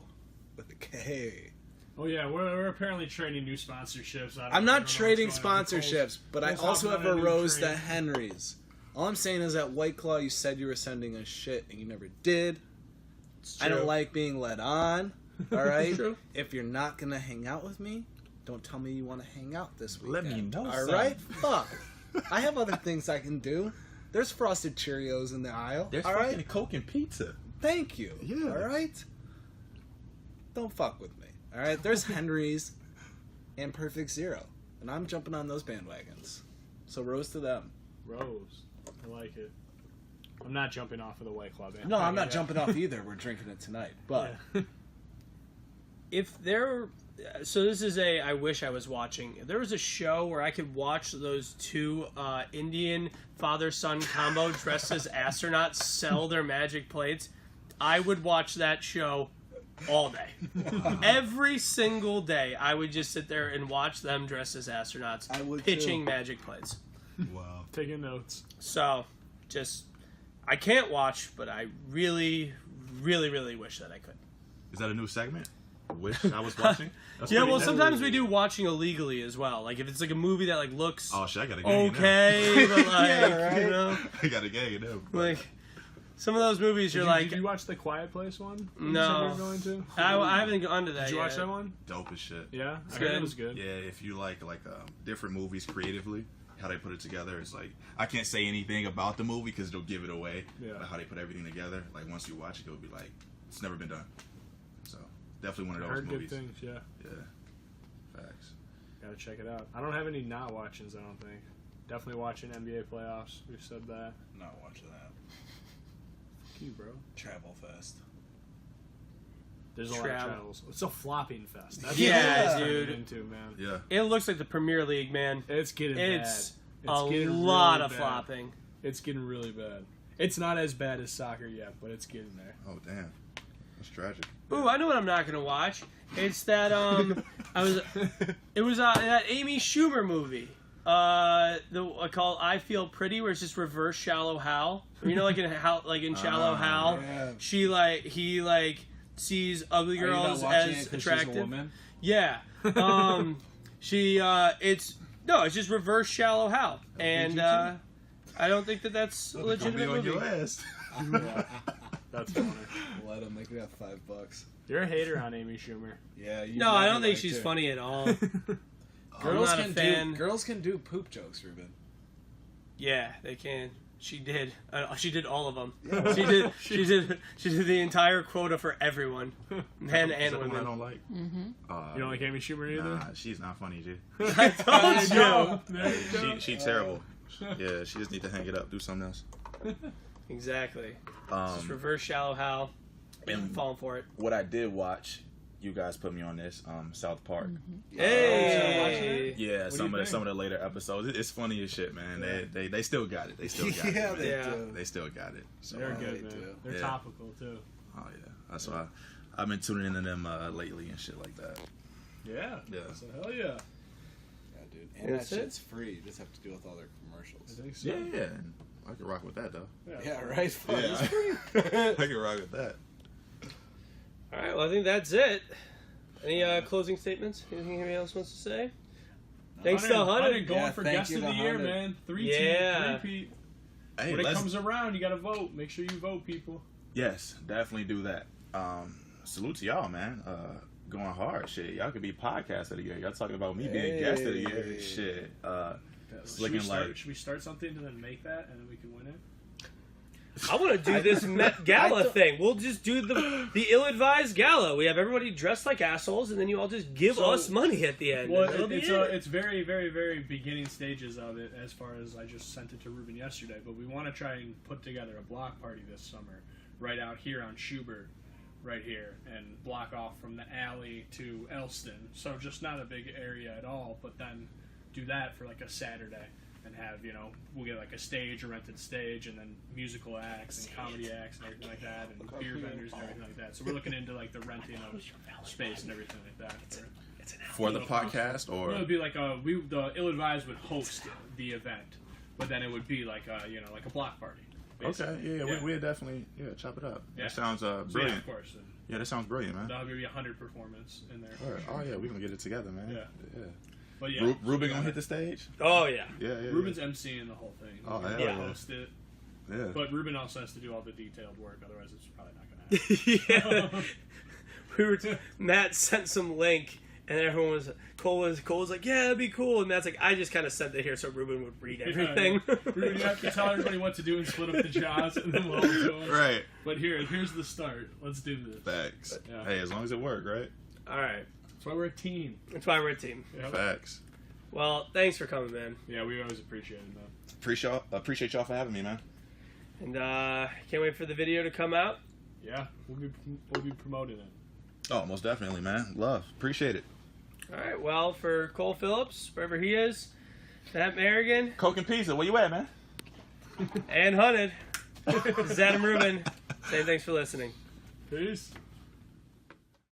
with a K. Oh yeah, we're apparently trading new sponsorships. I I'm don't not know trading what's going on. sponsorships, but I Cole's also hopping have on a a new rose train. to Henry's. All I'm saying is that White Claw, you said you were sending us shit, and you never did. I don't like being led on. All right? True. If you're not going to hang out with me, don't tell me you want to hang out this weekend. Let me know, All son. right? Fuck. I have other things I can do. There's frosted Cheerios in the aisle. There's all fucking right? Coke and pizza. Thank you. Yeah. All right? Don't fuck with me. All right? There's Henry's and Perfect Zero. And I'm jumping on those bandwagons. So rose to them. Rose. I like it. I'm not jumping off of the White Club. No, I'm not jumping off either. We're drinking it tonight. But if there, so this is a I wish I was watching. If there was a show where I could watch those two Indian father-son combo dressed as astronauts sell their magic plates, I would watch that show all day. Every single day, I would just sit there and watch them dressed as astronauts I would pitching too. magic plates. Wow. Taking notes. So, just, I can't watch, but I really, really, really wish that I could. Is that a new segment? Wish I was watching? That's Yeah, pretty well, neat. sometimes we do watching illegally as well. Like, if it's like a movie that, like, looks Oh, shit, I got a gang okay, but, like, Yeah, right? you know, I got a gang of them. like, some of those movies you're like, Did you watch the Quiet Place one? No. You said you were going to? I haven't gone to that Did you yet. watch that one? Dope as shit. Yeah, I heard good. it was good. Yeah, if you like different movies creatively, how they put it together, it's like I can't say anything about the movie because it'll give it away. Yeah. But how they put everything together, like once you watch it, it'll be like it's never been done. So definitely one I of those heard movies. good things. Yeah, Yeah, facts. gotta check it out. I don't have any not watchings. I don't think. Definitely watching NBA playoffs. We've said that. Not watching that. Fuck you, bro. Travel Fest. There's a lot of travels. It's a flopping fest. That's Yeah, what it's dude. turning into, man. Yeah. It looks like the Premier League, man. It's getting It's bad. a getting lot really of bad. flopping. It's getting really bad. It's not as bad as soccer yet, but it's getting there. Oh damn, that's tragic. Ooh, I know what I'm not gonna watch. It's that it was that Amy Schumer movie. Called I Feel Pretty, where it's just reverse Shallow Hal. You know, like in Shallow Hal, yeah. he sees ugly Are you not girls watching it as 'cause she's a attractive. woman? Yeah. It's just reverse Shallow Hal, and I don't think that's a Gonna be legitimate on movie. your ass. That's funny. Let him make me have $5. You're a hater on Amy Schumer. Yeah. You No, I don't think liked she's her. funny at all. Girls I'm not a can fan. Girls can do poop jokes, Ruben. Yeah, they can. She did. She did all of them. She did. She did the entire quota for everyone, men Is and that the one I women. don't like. You don't like Amy Schumer either? Nah, she's not funny, G. I told you. No. There you go. She terrible. Yeah, she just need to hang it up, do something else. Exactly. Just Um, reverse Shallow Hal. I'm and falling for it. what I did watch, you guys put me on this. South Park. Hey. Yeah, What do some you of the later episodes. It's funny as shit, man. Yeah. They still got it. They still got Yeah, it. they Yeah. do. They still got it. So, They're They good, man. do. They're Yeah. topical, too. Oh yeah, that's why I've been tuning into them lately and shit like that. Yeah. Yeah. So hell yeah. Yeah, dude. And That's that it? shit's free. You just have to deal with all their commercials. I think so. Yeah, and I can rock with that though. Yeah, right? Fuck, Yeah. it's free. I can rock with that. All right. Well, I think that's it. Any closing statements? Anything anybody else wants to say? Thanks to Hunnid. Going Yeah, for thank guest you of the to year, Hunnid. man. Yeah. Three-peat. Hey, When it let's comes around, you gotta vote. Make sure you vote, people. yes, definitely do that. Salute to y'all, man. Going hard, shit. Y'all could be podcast of the year. Y'all talking about me being guest of the year, Hey. shit. It's Should we looking start, like should we start something and then make that, and then we can win it? I want to do this Met Gala I thought- thing. We'll just do the Ill Advised Gala. We have everybody dressed like assholes, and then you all just give So- us money at the end. Well, That'll be it's it. it's very, very, very beginning stages of it. As far as I just sent it to Ruben yesterday, but we want to try and put together a block party this summer, right out here on Schubert, right here, and block off from the alley to Elston. So just not a big area at all, but then do that for like a Saturday. And have, we'll get like a stage, a rented stage, and then musical acts and comedy acts and everything like that, and beer vendors and everything like that. So we're looking into like the renting of space and everything like that. for the podcast or It would be like the Ill Advised would host the event, but then it would be like like a block party. okay, basically. yeah. We'd definitely chop it up. Yeah. That sounds So, yeah, brilliant. of course. And Yeah, that sounds brilliant, man. that'll be 100 performance in there. All right. Oh yeah, we gonna get it together, man. Yeah. But yeah, Ruben gonna hit the stage. Oh yeah. Yeah. Ruben's emceeing the whole thing. Oh, hell He'll yeah. host it, Yeah. but Ruben also has to do all the detailed work. Otherwise, it's probably not gonna happen. yeah. Matt sent some link, and everyone was Cole was like, yeah, that'd be cool. And Matt's like, I just kind of sent it here so Ruben would read everything. Ruben, you have to tell everybody what to do and split up the jobs, and then we'll all do them. Right. But here's the start. Let's do this. Facts. Yeah. Hey, as long as it work, right? All right. That's why we're a team. That's why we're a team. Yep. Facts. Well, thanks for coming, man. Yeah, we always appreciate it, man. Appreciate y'all for having me, man. And can't wait for the video to come out. Yeah, we'll be promoting it. Oh, most definitely, man. Love. Appreciate it. All right. Well, for Cole Phillips, wherever he is, Matt Merrigan, Coke and pizza. Where you at, man? and Hunnid, this is Adam Rubin saying thanks for listening. Peace.